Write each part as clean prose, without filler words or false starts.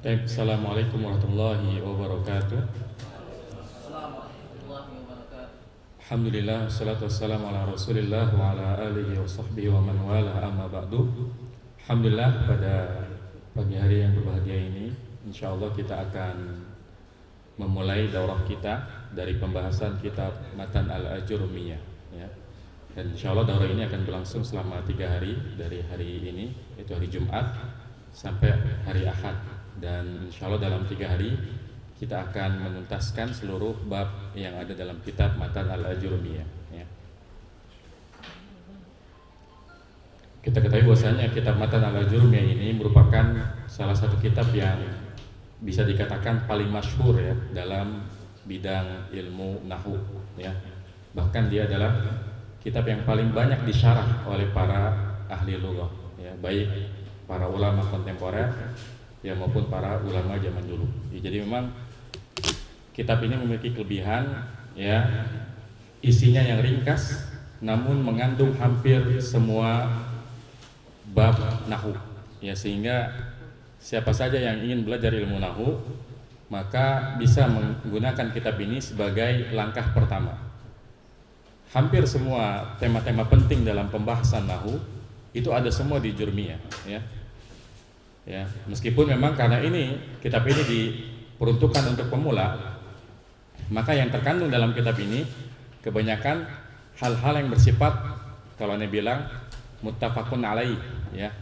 Assalamualaikum warahmatullahi wabarakatuh. Alhamdulillah, salatu wassalamu ala rasulillah wa ala alihi wa sahbihi wa man wala amma ba'du. Alhamdulillah, pada pagi hari yang berbahagia ini insyaallah kita akan memulai daurah kita dari pembahasan kitab Matan al-Ajurumiyah ya. Dan insyaallah daurah ini akan berlangsung selama 3 hari, dari hari ini yaitu hari Jumat sampai hari Ahad. Dan insyaallah dalam 3 hari kita akan menuntaskan seluruh bab yang ada dalam kitab Matan al-Ajurumiyah ya. Kita ketahui bahwasanya kitab Matan al-Ajurumiyah ini merupakan salah satu kitab yang bisa dikatakan paling masyhur ya dalam bidang ilmu nahwu ya. Bahkan dia adalah kitab yang paling banyak disyarah oleh para ahli lughah ya, baik para ulama kontemporer ya maupun para ulama zaman dulu. Ya, jadi memang kitab ini memiliki kelebihan ya, isinya yang ringkas namun mengandung hampir semua bab nahwu ya, sehingga siapa saja yang ingin belajar ilmu nahwu maka bisa menggunakan kitab ini sebagai langkah pertama. Hampir semua tema-tema penting dalam pembahasan nahwu itu ada semua di Jurmiyah ya. Ya, meskipun memang karena ini kitab ini diperuntukkan untuk pemula, maka yang terkandung dalam kitab ini kebanyakan hal-hal yang bersifat, kalau Anda bilang muttafaqun alaih ya,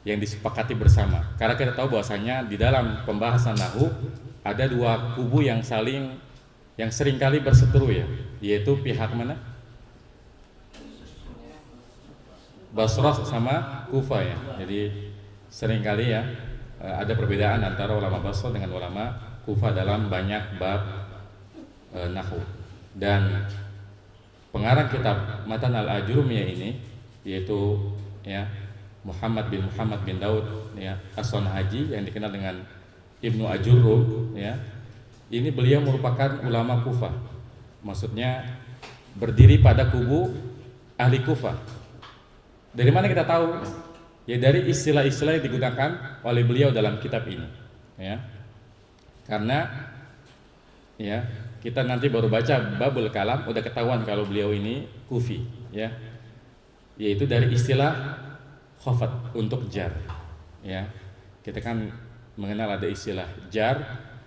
yang disepakati bersama. Karena kita tahu bahwasanya di dalam pembahasan nahwu ada dua kubu yang seringkali berseteru ya, yaitu pihak mana? Basrah sama Kufah ya. Jadi seringkali ya ada perbedaan antara ulama Basrah dengan ulama Kufah dalam banyak bab nahwu. Dan pengarang kitab Matan al-Ajurumiyah ini yaitu ya Muhammad bin Daud ya As-Sanhaji yang dikenal dengan Ibnu Ajurum ya. Ini beliau merupakan ulama Kufah. Maksudnya berdiri pada kubu ahli Kufah. Dari mana kita tahu? Ya dari istilah-istilah yang digunakan oleh beliau dalam kitab ini ya. Karena ya kita nanti baru baca babul kalam udah ketahuan kalau beliau ini kufi ya. Yaitu dari istilah khafat untuk jar ya. Kita kan mengenal ada istilah jar,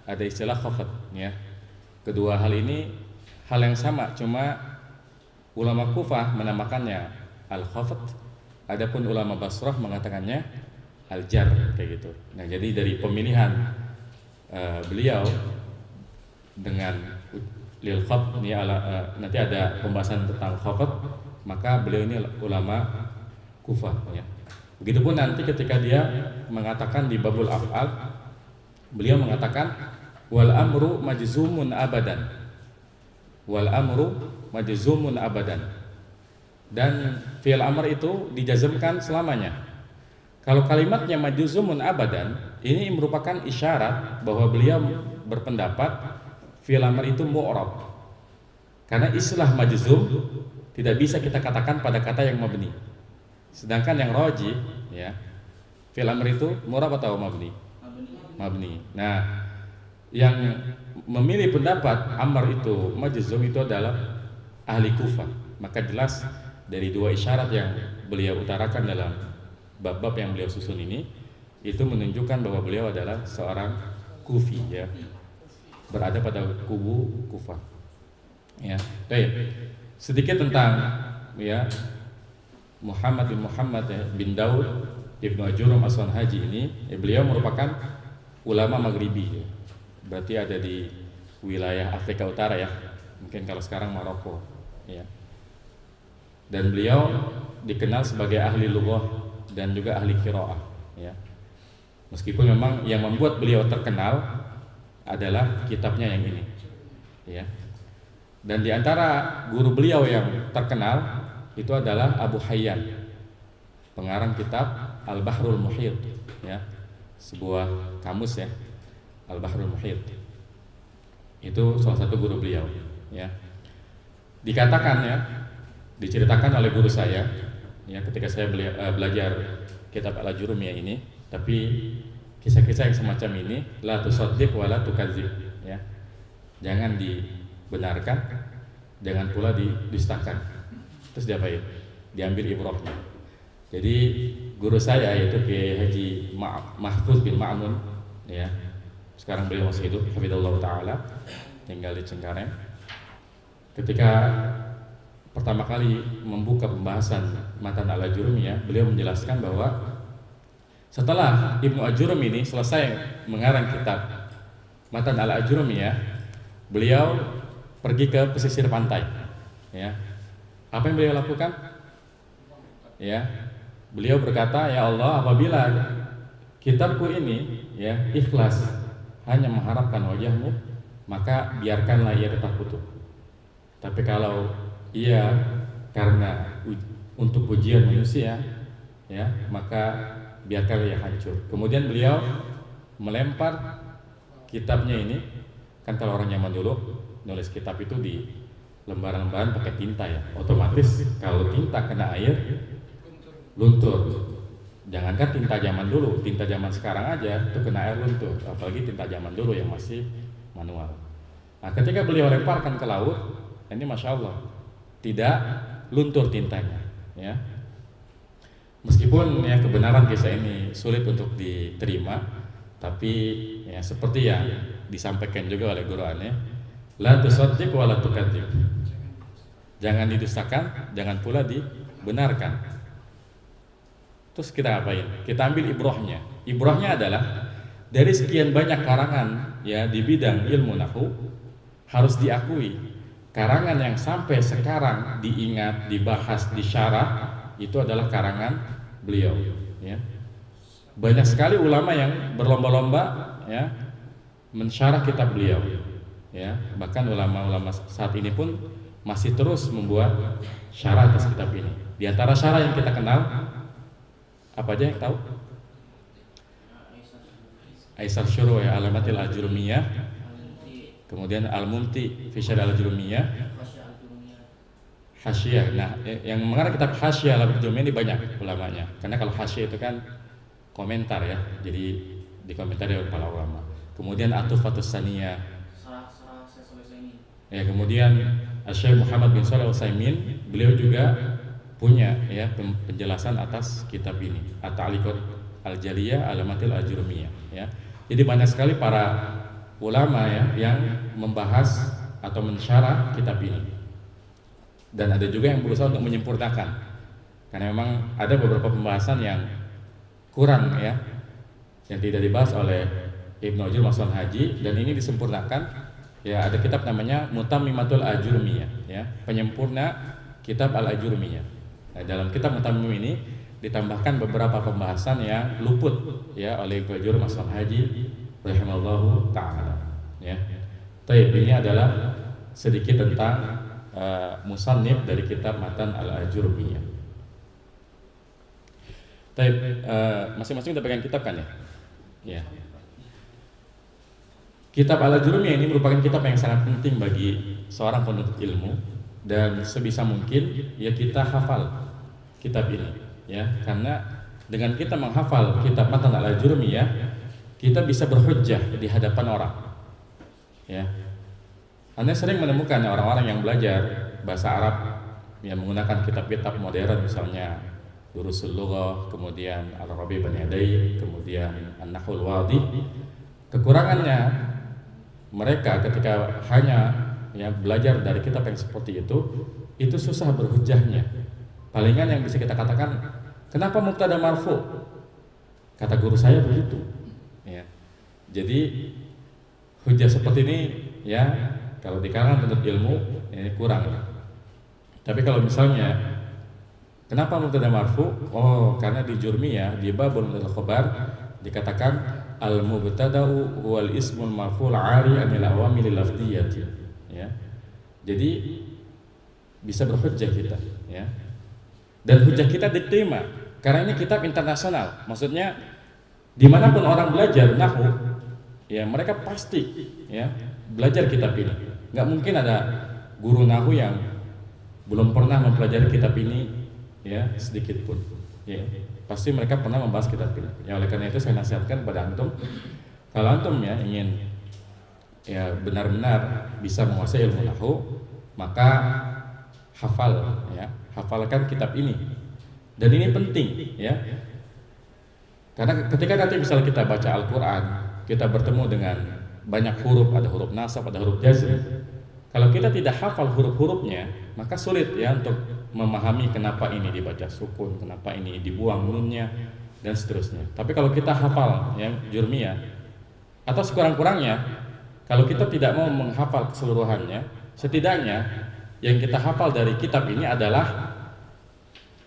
ada istilah khafat ya. Kedua hal ini hal yang sama, cuma ulama Kufah menamakannya al-khafat, adapun ulama Basrah mengatakannya al-jar kayak gitu. Nah, jadi dari pemilihan beliau dengan lil khaf ini nanti ada pembahasan tentang khafat, maka beliau ini ulama Kufah ya. Begitupun nanti ketika dia mengatakan di babul af'al, beliau mengatakan wal amru majzumun abadan. Wal amru majzumun abadan. Dan fi'il amr itu dijazmkan selamanya. Kalau kalimatnya majzumun abadan, ini merupakan isyarat bahwa beliau berpendapat fi'il amr itu mu'rab. Karena istilah majzum tidak bisa kita katakan pada kata yang mabni. Sedangkan yang rajih ya, fi'il amr itu mu'rab atau mabni? Mabni. Nah, yang memilih pendapat amr itu majzum itu adalah ahli Kufah. Maka jelas dari dua isyarat yang beliau utarakan dalam bab-bab yang beliau susun ini, itu menunjukkan bahwa beliau adalah seorang Kufi ya, berada pada kubu Kufah ya. Baik, sedikit tentang ya Muhammad bin Daud Ibnu Ajurum As-Sanhaji ini ya, beliau merupakan ulama Maghribi ya. Berarti ada di wilayah Afrika Utara ya, mungkin kalau sekarang Maroko ya. Dan beliau dikenal sebagai ahli lughah dan juga ahli qiraah ya. Meskipun memang yang membuat beliau terkenal adalah kitabnya yang ini ya. Dan di antara guru beliau yang terkenal itu adalah Abu Hayyan, pengarang kitab Al-Bahrul Muhit ya, sebuah kamus ya, Al-Bahrul Muhit. Itu salah satu guru beliau ya. Dikatakan ya, diceritakan oleh guru saya ya ketika saya belajar kitab Al-Ajurumiyah ini, tapi kisah-kisah yang semacam ini la tusaddiq wa la tukadzib, ya. Jangan dibenarkan, jangan pula didustakan. Terus diapain? Diambil ibrahnya. Jadi guru saya yaitu Kiai Haji Mahfuz bin Ma'mun, ya. Sekarang beliau masih hidup, hafizallahu taala, tinggal di Cengkareng. Ketika pertama kali membuka pembahasan Matan al-Ajurumiyah, beliau menjelaskan bahwa setelah Ibnu Ajurum ini selesai mengarang kitab Matan al-Ajurumiyah, beliau pergi ke pesisir pantai, ya. Apa yang beliau lakukan? Ya, beliau berkata, ya Allah, apabila kitabku ini, ya, ikhlas hanya mengharapkan wajahmu, maka biarkanlah ia tetap utuh. Tapi kalau ia karena untuk pujian manusia, ya, maka biarkanlah ia hancur. Kemudian beliau melempar kitabnya ini, kan kalau orang zaman dulu nulis kitab itu di lembaran-lembaran pakai tinta, ya, otomatis kalau tinta kena air luntur. Jangankan tinta zaman dulu, tinta zaman sekarang aja itu kena air luntur, apalagi tinta zaman dulu yang masih manual. Nah, ketika beliau lemparkan ke laut, ini masya Allah tidak luntur tintanya, ya. Meskipun ya kebenaran kisah ini sulit untuk diterima, tapi ya seperti yang disampaikan juga oleh guru aneh, la tusaddiq wa la tukadzib. Jangan didustakan, jangan pula dibenarkan. Terus kita apain? Kita ambil ibrahnya. Ibrahnya adalah dari sekian banyak karangan, ya, di bidang ilmu nahwu, harus diakui karangan yang sampai sekarang diingat, dibahas, disyarah itu adalah karangan beliau, ya. Banyak sekali ulama yang berlomba-lomba, ya, mensyarah kitab beliau, ya. Bahkan ulama-ulama saat ini pun masih terus membuat syarah atas kitab ini. Di antara syarah yang kita kenal, apa aja yang tahu? Aisar Syuruh ya Alamatil Ajurumiyah, kemudian Al-Mumti fi Syarh Al-Ajurumiyah, Hasyiyah. Nah, yang mengarang kitab Hasyiyah Al-Ajurumiyah ini banyak ulamanya. Karena kalau Hasyiyah itu kan komentar, ya, jadi dikomentari oleh para ulama. Kemudian Atufatus Saniyah. Ya, kemudian Syekh Muhammad bin Shalih Al-Utsaimin, beliau juga punya, ya, penjelasan atas kitab ini, At-Ta'liqat Al-Jaliyah Alamatil Ajurumiyah, ya. Jadi banyak sekali para ulama, ya, yang membahas atau mensyarah kitab ini. Dan ada juga yang berusaha untuk menyempurnakan. Karena memang ada beberapa pembahasan yang kurang, ya, yang tidak dibahas oleh Ibnu Ajurum Maslon Haji, dan ini disempurnakan. Ya, ada kitab namanya Mutammimatul Ajurumiyah, ya, penyempurna kitab Al-Ajurumiyah. Nah, dalam kitab Mutammim ini ditambahkan beberapa pembahasan yang luput, ya, oleh Ibnu Ajurum Maslon Haji rahimallahu ta'ala, ya. Taib, ini adalah sedikit tentang musannif dari kitab Matan Al-Ajurumiyah. Taib, masing-masing udah pegang kitab kan, ya? Ya. Kitab Al-Ajurumiyah ini merupakan kitab yang sangat penting bagi seorang penuntut ilmu, dan sebisa mungkin, ya, kita hafal kitab ini, ya, karena dengan kita menghafal kitab Matan Al-Ajurumiyah, kita bisa berhujjah di hadapan orang, ya. Anda sering menemukan orang-orang yang belajar bahasa Arab yang menggunakan kitab-kitab modern, misalnya Durusul Lughah, kemudian Al-Rabi' Bani Adai, kemudian An-Nahwul Wadih. Kekurangannya mereka ketika hanya, ya, belajar dari kitab yang seperti itu susah berhujjahnya. Palingan yang bisa kita katakan, kenapa mubtada marfu? Kata guru saya begitu, ya. Jadi hujjah seperti ini, ya, kalau di kalangan penuntut ilmu ini kurang, ya. Tapi kalau misalnya kenapa mubtada marfu? Oh, karena di Jurmiyah, di babul mubtada khabar dikatakan al-mubtada'u huwal ismul marfu'ul 'ari 'anil awamil lafdhiyyati, ya. Jadi bisa berhujjah kita, ya. Dan hujjah kita diterima karena ini kitab internasional. Maksudnya dimanapun orang belajar nahwu, ya, mereka pasti, ya, belajar kitab ini. Nggak mungkin ada guru nahwu yang belum pernah mempelajari kitab ini, ya, sedikit pun, ya. pasti mereka pernah membahas kitab ini. Ya oleh karena itu saya nasihatkan kepada antum, kalau antum ya ingin ya benar-benar bisa menguasai ilmu nahwu, maka hafalkan kitab ini. Dan ini penting ya. Karena ketika nanti misalnya kita baca Al-Qur'an, kita bertemu dengan banyak huruf, ada huruf nasab, ada huruf jazm. Kalau kita tidak hafal huruf-hurufnya, maka sulit ya untuk memahami kenapa ini dibaca sukun, kenapa ini dibuang nunnya dan seterusnya. Tapi kalau kita hafal ya jurmiyah atau sekurang-kurangnya kalau kita tidak mau menghafal keseluruhannya, setidaknya yang kita hafal dari kitab ini adalah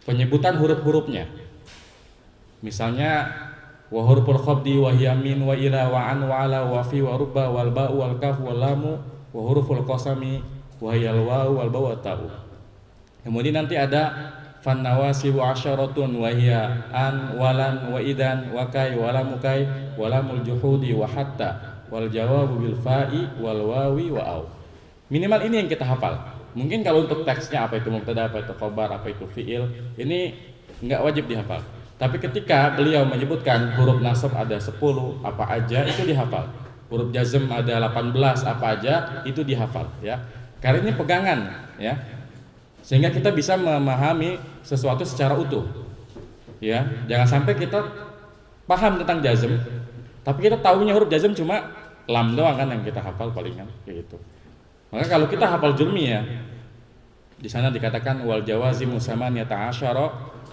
penyebutan huruf-hurufnya. Misalnya wa huruful khabdi wa hiya min wa ila wa an wa ala wa fi wa rubba wal ba'u wal kaf wal lamu wa huruful qasami wa hiya al wawu wal ba wa ta'u. Kemudian nanti ada fan nawasi wa asyaratun wa hiya an walan wa idan wa kai wa lamu kai wa lamul juhudi wa hatta wal jawabu bil fa'i wal wawi wa au. Minimal ini yang kita hafal. Mungkin kalau untuk teksnya apa itu mubtada, apa itu khabar, apa itu fi'il, ini enggak wajib dihafal. Tapi ketika beliau menyebutkan huruf nasab ada 10 apa aja itu dihafal. Huruf jazm ada 18 apa aja itu dihafal ya. Karena ini pegangan ya. Sehingga kita bisa memahami sesuatu secara utuh. Ya, jangan sampai kita paham tentang jazm tapi kita tahunya huruf jazm cuma lam doang kan yang kita hafal palingan kayak gitu. Maka kalau kita hafal jurmiyah di sana dikatakan wal jawazimu samaniyata asyara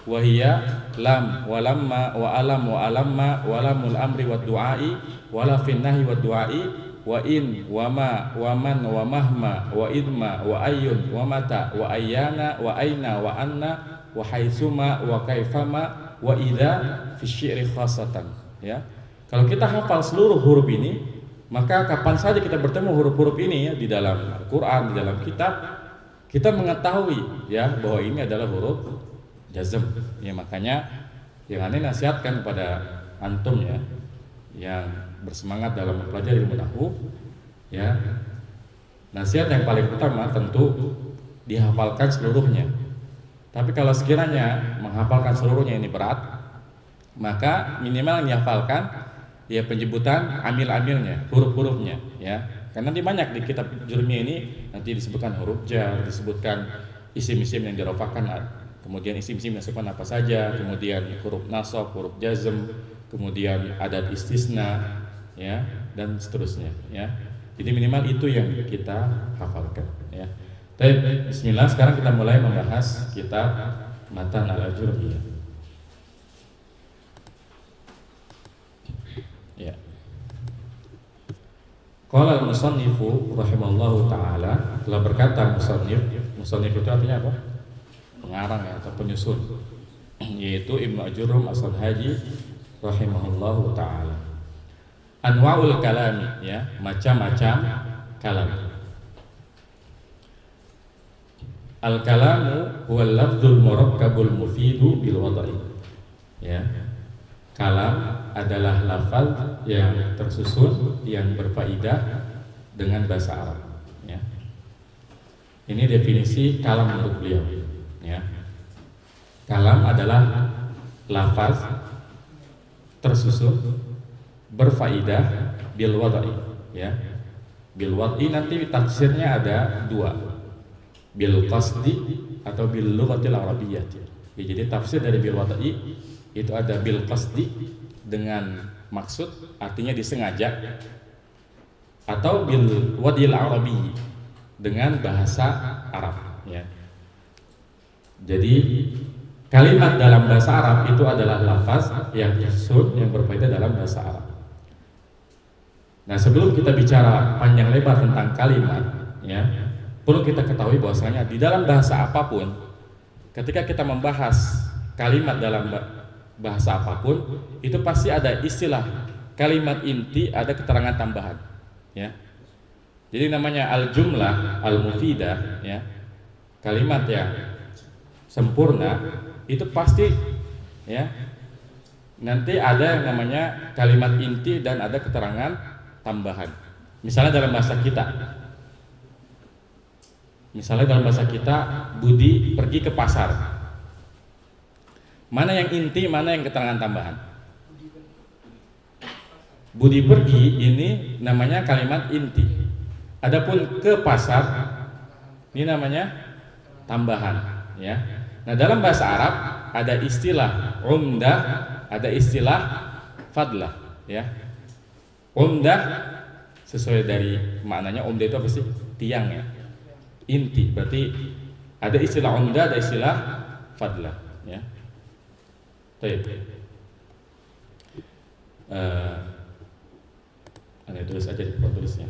wa hiya lam wa lamma wa alam wa alamma wa lamul amri wad du'ai wa la fin nahi wad du'ai wa in wa ma wa man wa mahma wa idma wa ayyun wa mata wa ayyana wa aina wa anna wa haitsuma wa kaifama wa idza fi syi'ri khassatan ya. Kalau kita hafal seluruh huruf ini, maka kapan saja kita bertemu huruf-huruf ini ya di dalam Al-Qur'an, di dalam kitab, kita mengetahui ya bahwa ini adalah huruf jazm. Ya makanya yang aneh nasihatkan kepada antum ya yang bersemangat dalam mempelajari ilmu nahwu ya. Nasihat yang paling utama tentu dihafalkan seluruhnya. Tapi kalau sekiranya menghafalkan seluruhnya ini berat, maka minimal yang dihafalkan ya penyebutan amil-amilnya, huruf-hurufnya ya. Karena nanti banyak di kitab jurmiyah ini nanti disebutkan huruf jar, disebutkan isim-isim yang dirofahkan, kemudian isim-isim yang disebutkan apa saja, kemudian huruf nasab, huruf jazm, kemudian adat istisna ya dan seterusnya ya. Jadi minimal itu yang kita hafalkan ya. Baik, bismillah, sekarang kita mulai membahas kitab Matan al-Ajurriyah. Ya. Qala al-musannifu rahimallahu taala, telah berkata musannif itu artinya apa? Pengarang ya, atau penyusun, yaitu Ibnu Ajurrum As-Sanhaji rahimahullahu taala. Anwa'ul kalami ya, macam-macam kalam. Al-kalamu huwal lafdzul murakkabul mufidu bil wad'i. Ya. Kalam adalah lafaz yang tersusun yang berfaedah dengan bahasa Arab ya. Ini definisi kalam menurut beliau ya. Kalam adalah lafaz tersusun berfaedah bil wad'i ya. Bil wad'i nanti tafsirnya ada dua, bil qasdi atau bil lughatil arabiyyah ya. Jadi tafsir dari bil wad'i itu ada bil qasdi dengan maksud, artinya disengaja, atau bil wad'il arabi dengan bahasa Arab ya. Jadi kalimat dalam bahasa Arab itu adalah lafaz yang tersusun yang berfaedah dalam bahasa Arab. Nah, sebelum kita bicara panjang lebar tentang kalimat ya, perlu kita ketahui bahwasanya di dalam bahasa apapun, ketika kita membahas kalimat dalam bahasa apapun, itu pasti ada istilah kalimat inti, ada keterangan tambahan ya. Jadi namanya al-jumlah al-mufidah ya, kalimat yang sempurna itu pasti ya nanti ada yang namanya kalimat inti dan ada keterangan tambahan. Misalnya dalam bahasa kita, Budi pergi ke pasar. Mana yang inti, mana yang keterangan tambahan? Budi pergi ini namanya kalimat inti. Adapun ke pasar ini namanya tambahan, ya. Nah, dalam bahasa Arab ada istilah umdah, ada istilah fadlah, ya. Umdah sesuai dari maknanya, umdah itu apa sih? Tiang, ya. Inti. Berarti ada istilah umdah, ada istilah fadlah, ya. Baik. Anda tulis aja di papan tulisnya.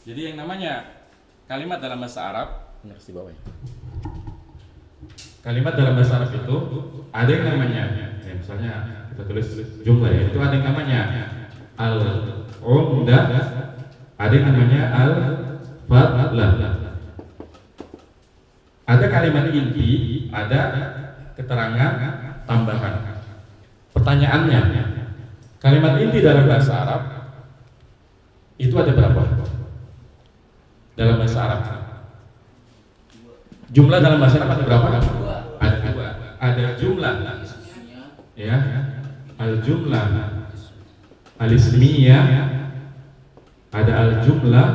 Jadi yang namanya kalimat dalam bahasa Arab, di bawah ya. Kalimat dalam bahasa Arab itu ada yang namanya, ya misalnya kita tulis jumlah ya, itu ada yang namanya al-umdah, ada yang namanya al-fadlah. Ada kalimat inti, ada keterangan tambahan. Pertanyaannya, kalimat inti dalam bahasa Arab itu ada berapa? Dalam bahasa Arab, jumlah dalam bahasa Arab ada berapa? Ada dua. Ada jumlah, ya, al-jumlah al-ismiyah, ada al-jumlah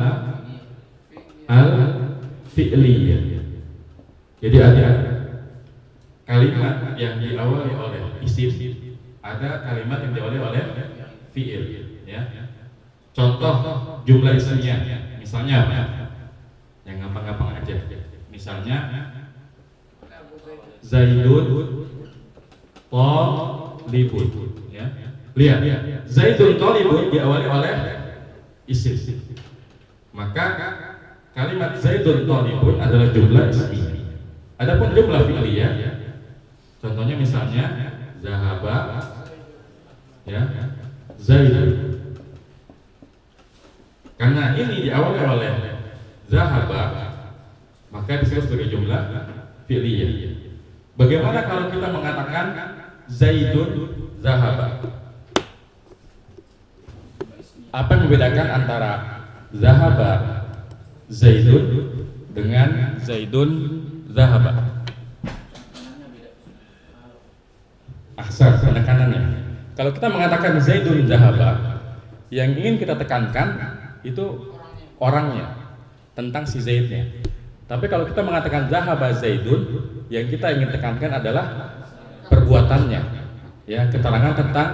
al-fi'liyah. Jadi ada kalimat yang diawali oleh isim, ada kalimat yang diawali oleh fi'il, ya. Contoh jumlah isimnya, misalnya yang gampang-gampang aja. Misalnya Zaidun Talibun, ya. Lihat, Zaidun Talibun diawali oleh isim. Maka kalimat Zaidun Talibun adalah jumlah ismiyah. Adapun jumlah fi'liyah, contohnya misalnya Zahaba, ya, Zaidun. Karena ini diawali oleh Zahaba, maka disebut sebagai jumlah fi'liyah. Bagaimana kalau kita mengatakan Zaidun Zahaba? Apa yang membedakan antara Zahaba Zaidun dengan Zaidun Zahaba? Ahsan, penekanannya. Kalau kita mengatakan Zaidun Zahaba, yang ingin kita tekankan itu orangnya, tentang si Zaidnya. Tapi kalau kita mengatakan Zahaba Zaidun, yang kita ingin tekankan adalah perbuatannya, ya, keterangan tentang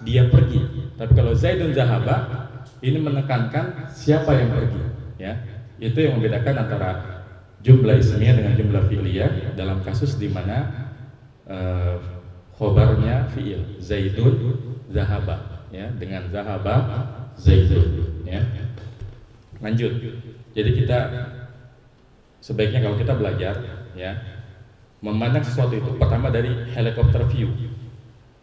dia pergi. Tapi kalau Zaidun Zahaba, ini menekankan siapa yang pergi, ya. Itu yang membedakan antara jumlah ismiyah dengan jumlah fi'liyah dalam kasus di mana khobarnya fi'il, Zaidun Zahaba, ya, dengan Zahaba Zaidun, ya. Lanjut. Jadi kita sebaiknya kalau kita belajar, ya, memandang sesuatu itu pertama dari helikopter view,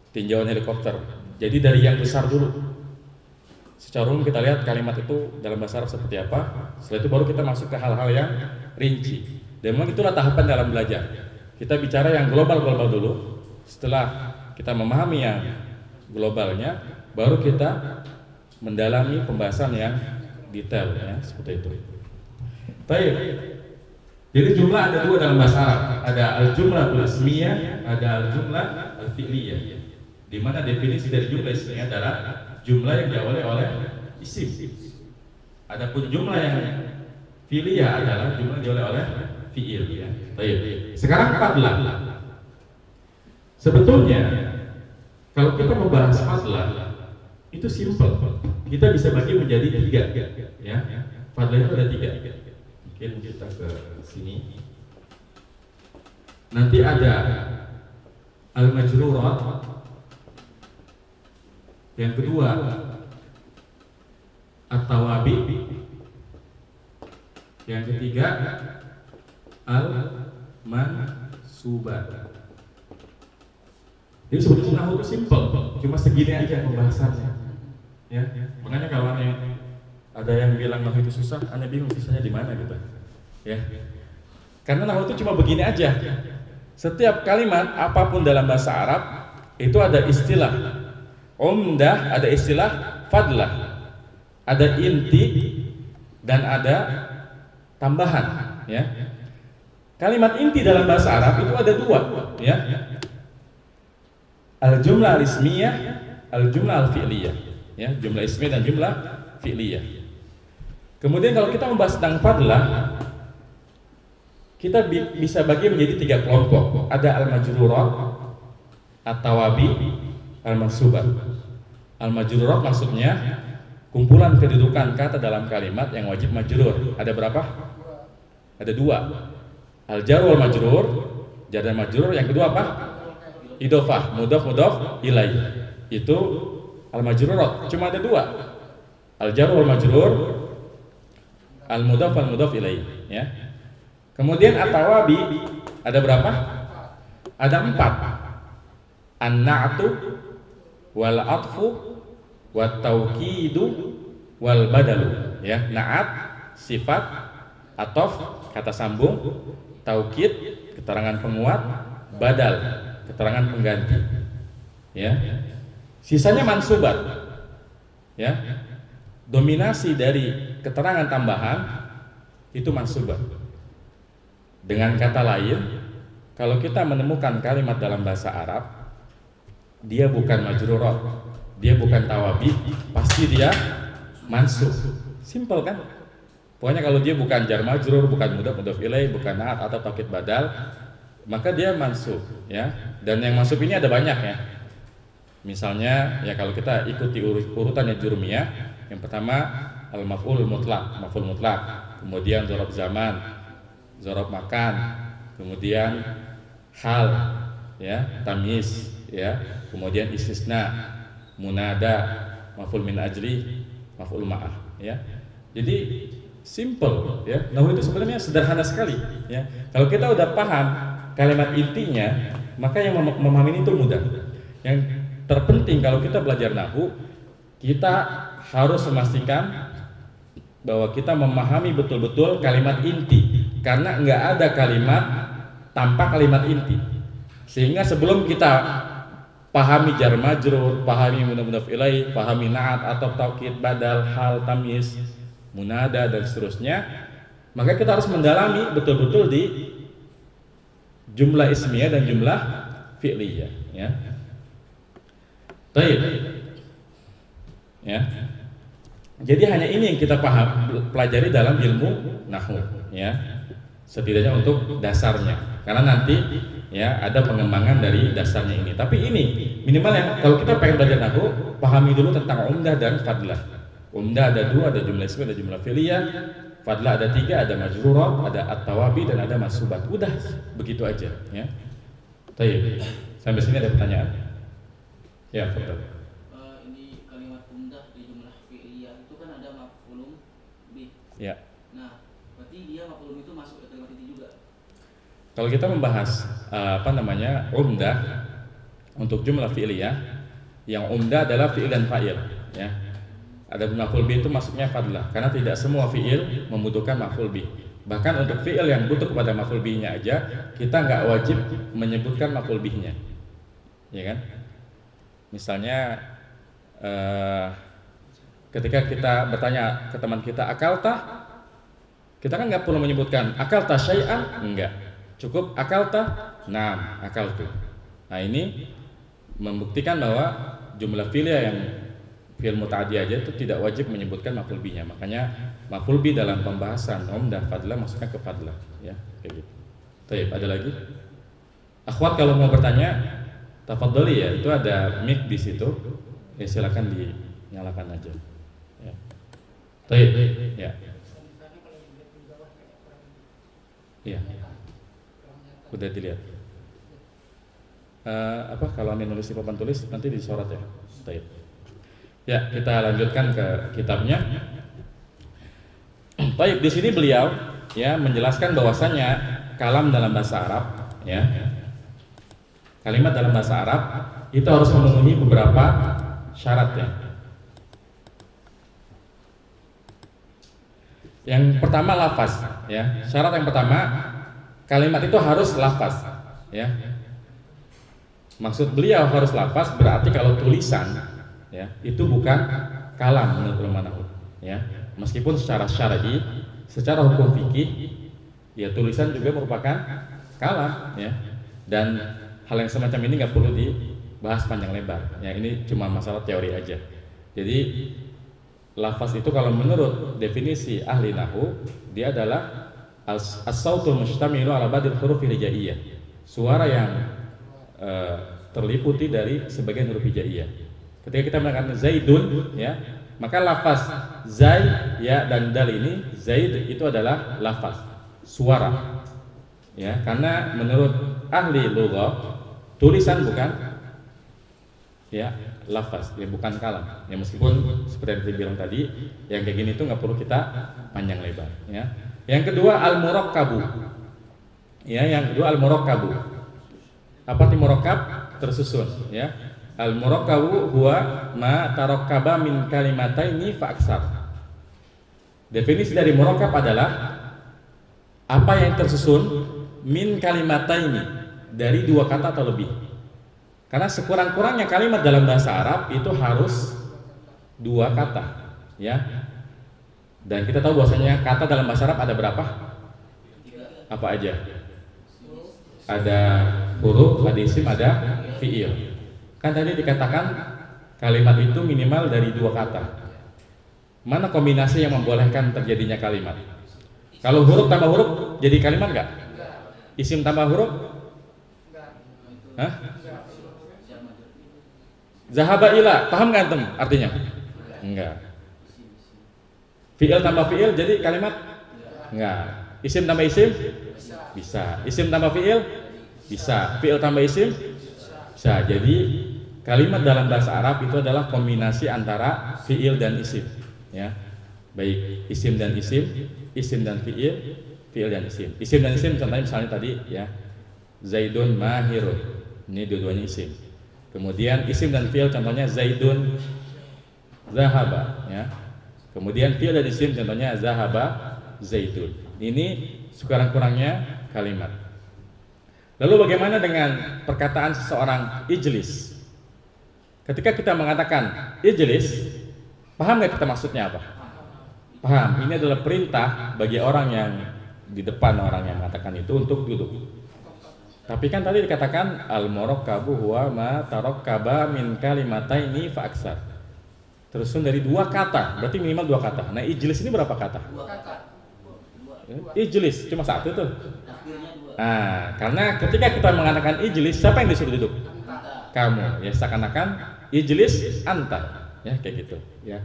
tinjauan helikopter. Jadi dari yang besar dulu. Secara umum kita lihat kalimat itu dalam bahasa Arab seperti apa. Setelah itu baru kita masuk ke hal-hal yang rinci. Dan memang itulah tahapan dalam belajar. Kita bicara yang global-global dulu. Setelah kita memahami yang globalnya, baru kita mendalami pembahasan yang detail, ya, seperti itu. Baik. Jadi jumlah ada dua dalam bahasa Arab. Ada al-jumlah al-ismiyah, ada al-jumlah al-fi'liyah. Di mana definisi dari jumlah ismiyah adalah jumlah yang diawali oleh isim. Adapun jumlah yang fi'liyah adalah jumlah yang diawali oleh fi'il, ya. Baik. Sekarang fadlah. Sebetulnya kalau kita membahas fadlah itu simpel. Kita bisa bagi menjadi tiga, ya. Fadlah itu ada tiga. Mungkin kita ke sini. Nanti ada al-majrurat. Yang kedua at-tawabi. Yang ketiga al-mansubat. Jadi sebetulnya nahwu itu simpel, cuma segini aja pembahasannya. Ya, makanya kalau ada yang bilang nahwu itu susah, aneh bingung susahnya di mana gitu. Ya. Karena nahwu itu cuma begini aja. Setiap kalimat apapun dalam bahasa Arab itu ada istilah umdah, ada istilah fadlah. Ada inti dan ada tambahan, ya. Kalimat inti dalam bahasa Arab itu ada dua, ya. Al-jumlah al-ismiyah, al-jumlah al-fi'liyah, ya, jumlah ismiyah dan jumlah fi'liyah. Kemudian kalau kita membahas tentang fadlah, kita bisa bagi menjadi tiga kelompok. Ada al-majrurat, at-tawabi, al-mansubat. Al-majrurat maksudnya kumpulan kedudukan kata dalam kalimat yang wajib majrur. Ada berapa? Ada dua. Al-jar wal majrur, jar dan majrur. Yang kedua apa? Idhofah, mudhaf ilaih. Itu al-majrurat. Cuma ada dua. Al-jar wal majrur, al-mudhaf wal mudhaf ilaih, ya. Kemudian at-tawabi ada berapa? Ada 4. An-na'tu wal atfu wat taukidu wal badalu, ya. Na'at sifat, ataf kata sambung, taukid keterangan penguat, badal keterangan pengganti, ya. Sisanya mansubat, ya. Dominasi dari keterangan tambahan itu mansubat. Dengan kata lain, kalau kita menemukan kalimat dalam bahasa Arab, dia bukan majrurat, dia bukan tawabi, pasti dia mansub. Simpel kan? Pokoknya kalau dia bukan jar majrur, bukan mudhaf ilaih, bukan naat atau taukid badal, maka dia mansub, ya. Dan yang mansub ini ada banyak, ya. Misalnya, ya kalau kita ikuti urutannya jurumiyah, yang pertama al-maf'ul mutlaq, maf'ul mutlaq, kemudian dzaraf zaman, dzaraf makan, kemudian hal, ya, tamyiz, ya, kemudian istisna, munada, maf'ul min ajli, maf'ul ma'ah, ya. Jadi simple, ya. Nahwu itu sebenarnya sederhana sekali, ya. Kalau kita udah paham kalimat intinya, maka yang memahami itu mudah. Yang terpenting kalau kita belajar nahwu, kita harus memastikan bahwa kita memahami betul-betul kalimat inti, karena nggak ada kalimat tanpa kalimat inti. Sehingga sebelum kita pahami jar majrur, pahami mudhaf ilaih, pahami naat atau taukid badal, hal, tamyiz, munada dan seterusnya, maka kita harus mendalami betul-betul di jumlah ismiyah dan jumlah fi'liyah, ya. Baik, ya. Jadi hanya ini yang kita pelajari dalam ilmu nahwu, ya. Setidaknya untuk dasarnya, karena nanti, ya, ada pengembangan dari dasarnya ini. Tapi ini minimal yang kalau kita pengen belajar nahwu, pahami dulu tentang umdah dan fadlah. Umdah ada dua, ada jumlah ismiyah, ada jumlah fi'liyah. Fadlah ada 3, ada majrurat, ada at-tawabi dan ada mansubat. Udah begitu aja, ya. Baik. Sampai sini ada pertanyaan? Ya, fadhal. Ini kalimat umdah di jumlah fi'liyah itu kan ada maf'ulun bih. Ya. Nah, berarti dia maf'ulun itu masuk ke kalimat inti juga. Kalau kita membahas umdah untuk jumlah fi'liyah, yang umdah adalah fi'il dan fa'il, ya. Ada maf'ul bih itu masuknya fadlah, karena tidak semua fi'il membutuhkan maf'ul bih. Bahkan untuk fi'il yang butuh kepada maf'ul bihnya aja, kita nggak wajib menyebutkan maf'ul bihnya, ya kan? Misalnya ketika kita bertanya ke teman kita akalta, kita kan nggak perlu menyebutkan akalta syai'an, enggak, cukup akalta, naam, akaltu. Nah, ini membuktikan bahwa jumlah fi'il yang fi'il muta'addi aja itu tidak wajib menyebutkan maf'ul bihnya. Makanya maf'ul bih dalam pembahasan umdah fadlah masuknya ke fadlah, ya, kayak gitu. Baik, ada lagi? Akhwat kalau mau bertanya, tafadhali, ya, itu ada mic di situ. Ya, silakan dinyalakan aja. Ya. Baik, ya. Iya. Udah dilihat. Kalau Anda nulis di papan tulis nanti disorot, ya. Baik. Ya, kita lanjutkan ke kitabnya. Baik, di sini beliau, ya, menjelaskan bahwasanya kalam dalam bahasa Arab, ya. Kalimat dalam bahasa Arab itu harus memenuhi beberapa syarat, ya. Yang pertama lafaz, ya. Syarat yang pertama, kalimat itu harus lafaz, ya. Maksud beliau harus lafaz berarti kalau tulisan, ya, itu bukan kalam menurut ulama nahwu, ya. Meskipun secara syar'i, secara hukum fikih, ya tulisan juga merupakan kalam, ya. Dan hal yang semacam ini nggak perlu dibahas panjang lebar. Ya, ini cuma masalah teori aja. Jadi lafaz itu kalau menurut definisi ahli nahwu, dia adalah as-sautul mustamilu ala badil huruf hijaiyah. Suara yang terliputi dari sebagian huruf hijaiyah. Ketika kita mengatakan Zaidun, ya, maka lafaz Zai, ya dan dal ini Zaid itu adalah lafaz suara, ya, karena menurut ahli lughah tulisan bukan, ya, lafaz, ya, bukan kalam, ya, meskipun seperti yang saya bilang tadi, yang kayak gini itu nggak perlu kita panjang lebar, ya. Yang kedua al-murakkabu, ya, yang kedua al-murakkabu. Apa arti murakkab? Tersusun, ya. Al-murakkabu huwa ma tarakkaba min kalimataini fa aksar. Definisi dari murakkab adalah apa yang tersusun min kalimataini, dari dua kata atau lebih. Karena sekurang-kurangnya kalimat dalam bahasa Arab itu harus dua kata, ya. Dan kita tahu bahwasanya kata dalam bahasa Arab ada berapa? Apa aja? Ada huruf, ada isim, ada fiil. Kan tadi dikatakan kalimat itu minimal dari dua kata. Mana kombinasi yang membolehkan terjadinya kalimat? Kalau huruf tambah huruf jadi kalimat nggak? Isim tambah huruf? Hah? Zahaba ila, paham nggak antum artinya? Enggak. Fiil tambah fiil jadi kalimat? Enggak. Isim tambah isim? Bisa. Isim tambah fiil? Bisa. Fiil tambah isim? Bisa. Jadi kalimat dalam bahasa Arab itu adalah kombinasi antara fiil dan isim, ya. Baik isim dan isim, isim dan fiil, fiil dan isim. Isim dan isim contohnya misalnya tadi, ya, Zaidun mahirun. Ini dua-duanya isim. Kemudian isim dan fiil contohnya Zaidun zahaba, ya. Kemudian fiil dan isim contohnya zahaba Zaidun. Ini sekurang-kurangnya kalimat. Lalu bagaimana dengan perkataan seseorang ijlis? Ketika kita mengatakan ijlis, paham nggak kita maksudnya apa? Paham. Ini adalah perintah bagi orang yang di depan orang yang mengatakan itu untuk duduk. Tapi kan tadi dikatakan al-murakkabu huwa ma tarakkaba min kalimataini fa aksar. Tersusun dari dua kata, berarti minimal dua kata. Nah, ijlis ini berapa kata? Dua kata. Ijlis cuma satu tuh. Nah, karena ketika kita mengatakan ijlis, siapa yang disuruh duduk? Kamu, ya, seakan-akan ijlis anta, ya, kayak gitu, ya.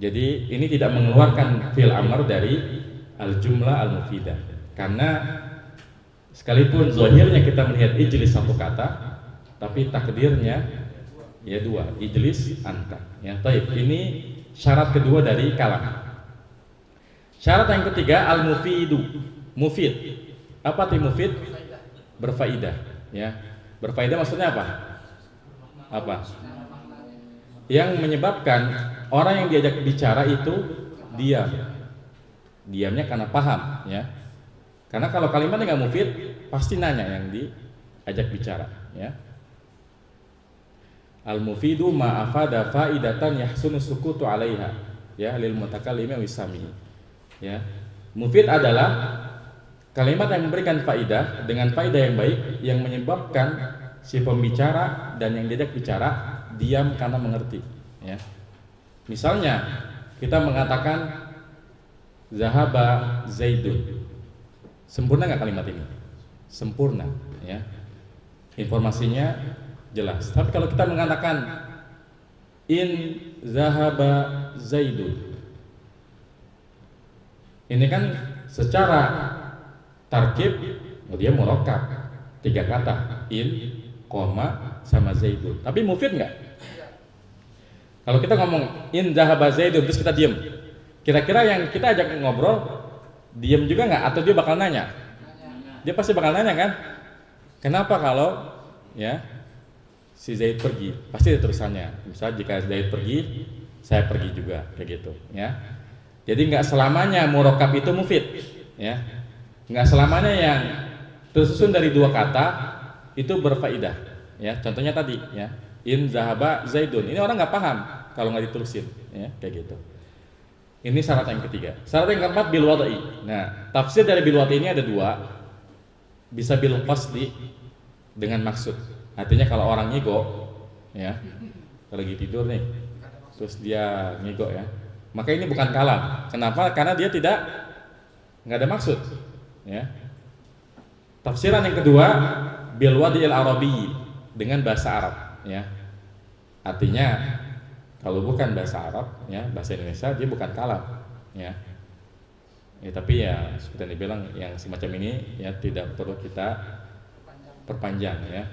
Jadi ini tidak mengeluarkan fi'il amr dari al-jumlah al-mufidah. Karena sekalipun zahirnya kita melihat ijlis satu kata, tapi takdirnya ya dua, ijlis anta, ya. Taib. Ini syarat kedua dari kalam. Syarat yang ketiga al-mufidu, mufid. Apa arti mufid? Berfaedah, ya. Berfaedah maksudnya apa? Apa? Yang menyebabkan orang yang diajak bicara itu diam. Diamnya karena paham, ya. Karena kalau kalimatnya nggak mufid, pasti nanya yang diajak bicara, ya. Al-mufidu ma afada faidatan yahsunu sukutu 'alaiha, ya, lil mutakallimi wa isami. Ya. Mufid adalah kalimat yang memberikan faidah dengan faidah yang baik yang menyebabkan si pembicara dan yang diajak bicara diam karena mengerti, ya. Misalnya kita mengatakan zahaba Zaidun. Sempurna nggak kalimat ini? Sempurna, ya. Informasinya jelas. Tapi kalau kita mengatakan in zahaba Zaidun, ini kan secara tarkib dia murakkab, tiga kata, in, koma, sama Zaidun. Tapi mufid nggak? Kalau kita ngomong in zahaba Zaidun terus kita diem, kira-kira yang kita ajak ngobrol diem juga nggak? Atau dia bakal nanya? Dia pasti bakal nanya kan? Kenapa kalau, ya, si Zaid pergi? Pasti ada terusannya. Misalnya jika Zaid pergi, saya pergi juga, kayak gitu, ya. Jadi nggak selamanya murakkab itu mufid, ya. Nggak selamanya yang tersusun dari dua kata itu berfaedah, ya. Contohnya tadi, ya, in zahaba Zaidun. Ini orang nggak paham kalau nggak diterusin, ya, kayak gitu. Ini syarat yang ketiga. Syarat yang keempat bil wad'i. Nah, tafsir dari bil wad'i ini ada dua. Bisa bil qasdi dengan maksud. Artinya kalau orang ngigo, ya, kalau lagi tidur nih, terus dia ngigo ya, maka ini bukan kalam. Kenapa? Karena dia nggak ada maksud. Ya. Tafsiran yang kedua bil wad'il arabi dengan bahasa Arab. Ya. Artinya kalau bukan bahasa Arab, ya bahasa Indonesia, dia bukan kalam, ya. Ya tapi ya seperti yang dibilang yang semacam ini ya tidak perlu kita perpanjang, ya.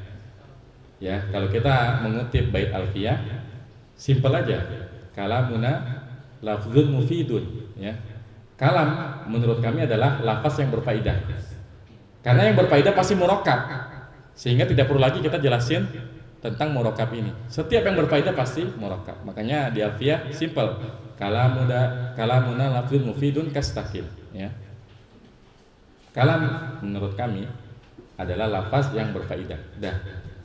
Ya kalau kita mengutip bait alfiyah, simpel aja, kalamuna lafzun mufidun, ya. Kalam menurut kami adalah lafaz yang berfaedah. Karena yang berfaedah pasti murakkab, sehingga tidak perlu lagi kita jelasin tentang murakkab ini. Setiap yang berfaedah pasti murakkab. Makanya di alfiyah simple. Kalamuna lafzun mufidun kastakil, ya. Kalam menurut kami adalah lafaz yang berfaedah. Dah,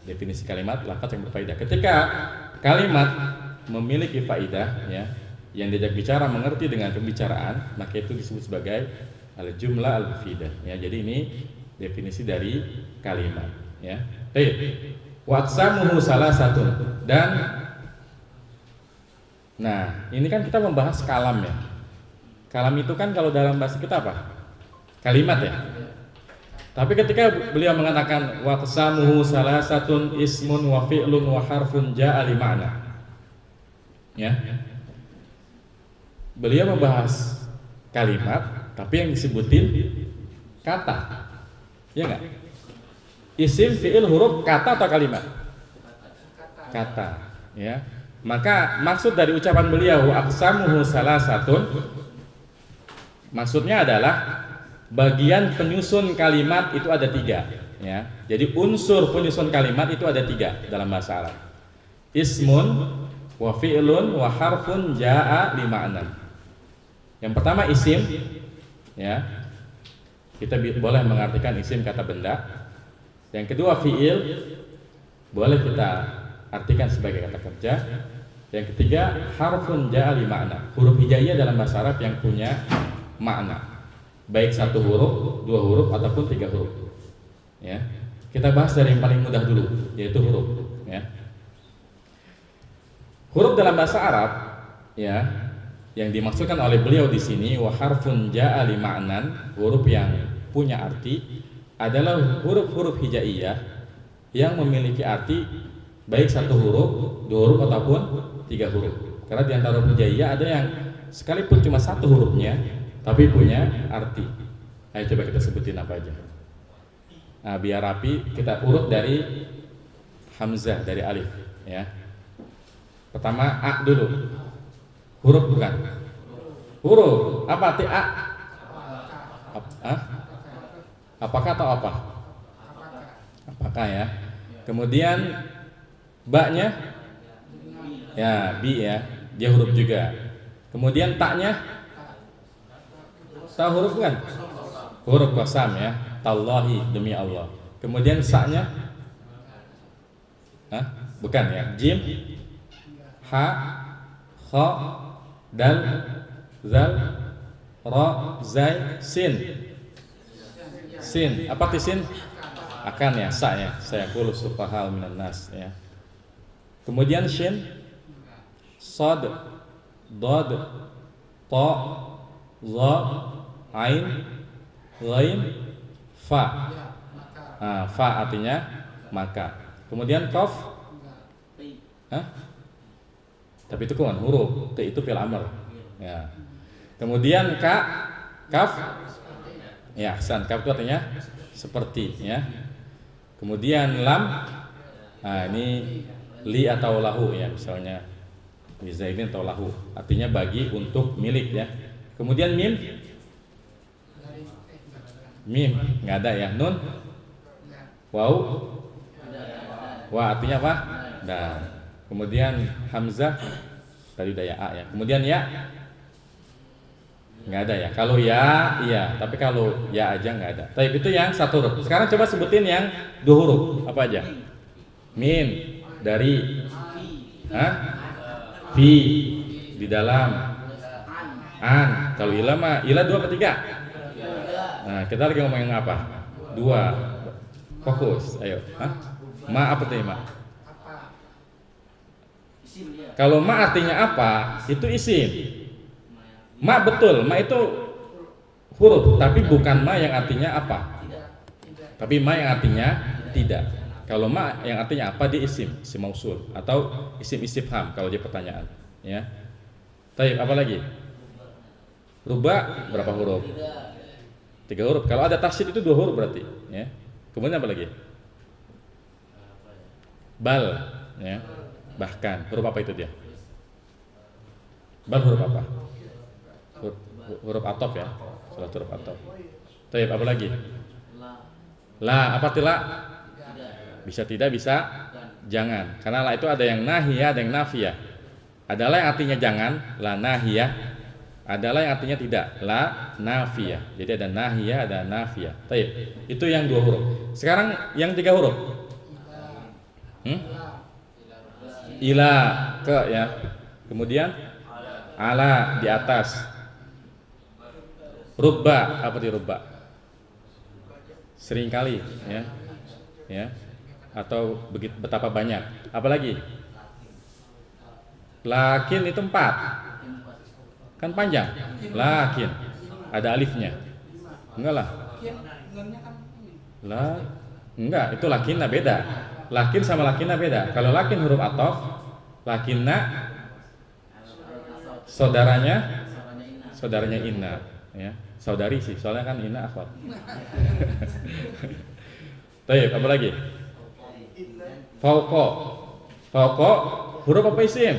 definisi kalimat lafaz yang berfaedah. Ketika kalimat memiliki faedah, ya, yang diajak bicara mengerti dengan pembicaraan, maka itu disebut sebagai al-jumlah al-mufidah, ya. Jadi ini definisi dari kalimat, ya. Baik. Waqsamuhu salasatun. Dan nah, ini kan kita membahas kalam, ya. Kalam itu kan kalau dalam bahasa kita apa? Kalimat, ya. Tapi ketika beliau mengatakan waqsamuhu salasatun ismun wa fi'lun wa harfun ja'a li ma'na. Ya. Beliau membahas kalimat tapi yang disebutin kata. Ya enggak? Isim, fi'il, huruf, kata atau kalimat? Kata, ya. Maka maksud dari ucapan beliau aqsamuhu salasatun, maksudnya adalah bagian penyusun kalimat itu ada tiga, ya. Jadi unsur penyusun kalimat itu ada tiga dalam bahasa Arab. Ismun wa fi'lun wa harfun ja'a li ma'nan. Yang pertama isim, ya. Kita boleh mengartikan isim kata benda. Yang kedua fi'il, boleh kita artikan sebagai kata kerja. Yang ketiga harfun ja'a li ma'na, huruf hijaiyah dalam bahasa Arab yang punya makna, baik satu huruf, dua huruf ataupun tiga huruf, ya. Kita bahas dari yang paling mudah dulu, yaitu huruf, ya. Huruf dalam bahasa Arab, ya, yang dimaksudkan oleh beliau di sini wa harfun ja'a li ma'nan, huruf yang punya arti, adalah huruf-huruf hijaiyah yang memiliki arti baik satu huruf, dua huruf ataupun tiga huruf. Karena di antara huruf hijaiyah ada yang sekalipun cuma satu hurufnya tapi punya arti. Ayo coba kita sebutin apa aja. Nah, biar rapi kita urut dari hamzah, dari alif, ya. Pertama a dulu. Huruf bukan? Huruf. Apa arti a? Apakah atau apa? Apakah, ya. Kemudian ba-nya, ya, bi, ya, dia huruf juga. Kemudian ta-nya, ta huruf kan? Huruf qasam, ya. Tallahi, demi Allah. Kemudian sa-nya, bukan, ya. Jim, ha, kha, dal, zal, ra, zai, sin. Sin, apa arti sin? Akan, ya, sa, ya. Saya qulu sufahal minan nas, ya. Kemudian shin, sad, dad, ta, za, ain, ghain, fa. Nah, fa artinya maka. Kemudian qaf, tapi itu kan huruf, itu fi'il amr, ya. Kemudian ka, kaf, ya, ahsan, kaf itu artinya seperti, ya. Kemudian lam, nah ini li atau lahu, ya, misalnya li zaidin atau lahu, artinya bagi, untuk, milik, ya. Kemudian mim, nggak ada, ya. Nun, waw, wa artinya apa? Dan kemudian hamzah, tadi udah ya, a, ya. Kemudian ya, nggak ada, ya. Kalau ya, iya, tapi kalau ya aja nggak ada. Tapi itu yang satu huruf. Sekarang coba sebutin yang dua huruf, apa aja? Min, dari, fi, di dalam, An. Kalau ila mah, ila 2 apa 3? Nah, kita lagi ngomongin apa? 2. Fokus, ayo. Hah? Ma apa tuh ma? Isim dia. Kalau ma artinya apa? Itu isim. Ma betul, ma itu huruf, tapi bukan ma yang artinya apa. Tapi ma yang artinya tidak. Kalau ma yang artinya apa, dia isim mausul atau isim istifham kalau dia pertanyaan, ya. Taib, apa lagi? Ruba berapa huruf? 3 huruf. Kalau ada tasydid itu 2 huruf berarti, ya. Kemudian apa lagi? Bal, ya. Bahkan huruf apa itu dia? Bal huruf apa? Huruf atop ya. Salah huruf atop. Taib, apa lagi? La, apa arti la? Bisa tidak, bisa jangan. Karena la itu ada yang nahiyah, ada yang nafiyah. Adalah yang artinya jangan, la nahiyah. Adalah yang artinya tidak, la nafiyah. Jadi ada nahiyah, ada nafiyah. Taib. Itu yang 2 huruf. Sekarang yang 3 huruf. Ila, ke ya. Kemudian ala, di atas. Rubba, apa itu rubba? Seringkali, ya. Ya. Atau begitu betapa banyak. Apalagi? Lakin itu 4. Kan panjang. Lakin ada alifnya. Enggak lah. La, enggak, itu lakinna beda. Lakin sama lakinna beda. Kalau lakin huruf athof, lakinna saudaranya inna, ya. Saudari sih, soalnya kan inna akhwat. Baik, apa lagi? Fauqa. Fauqa huruf apa isim?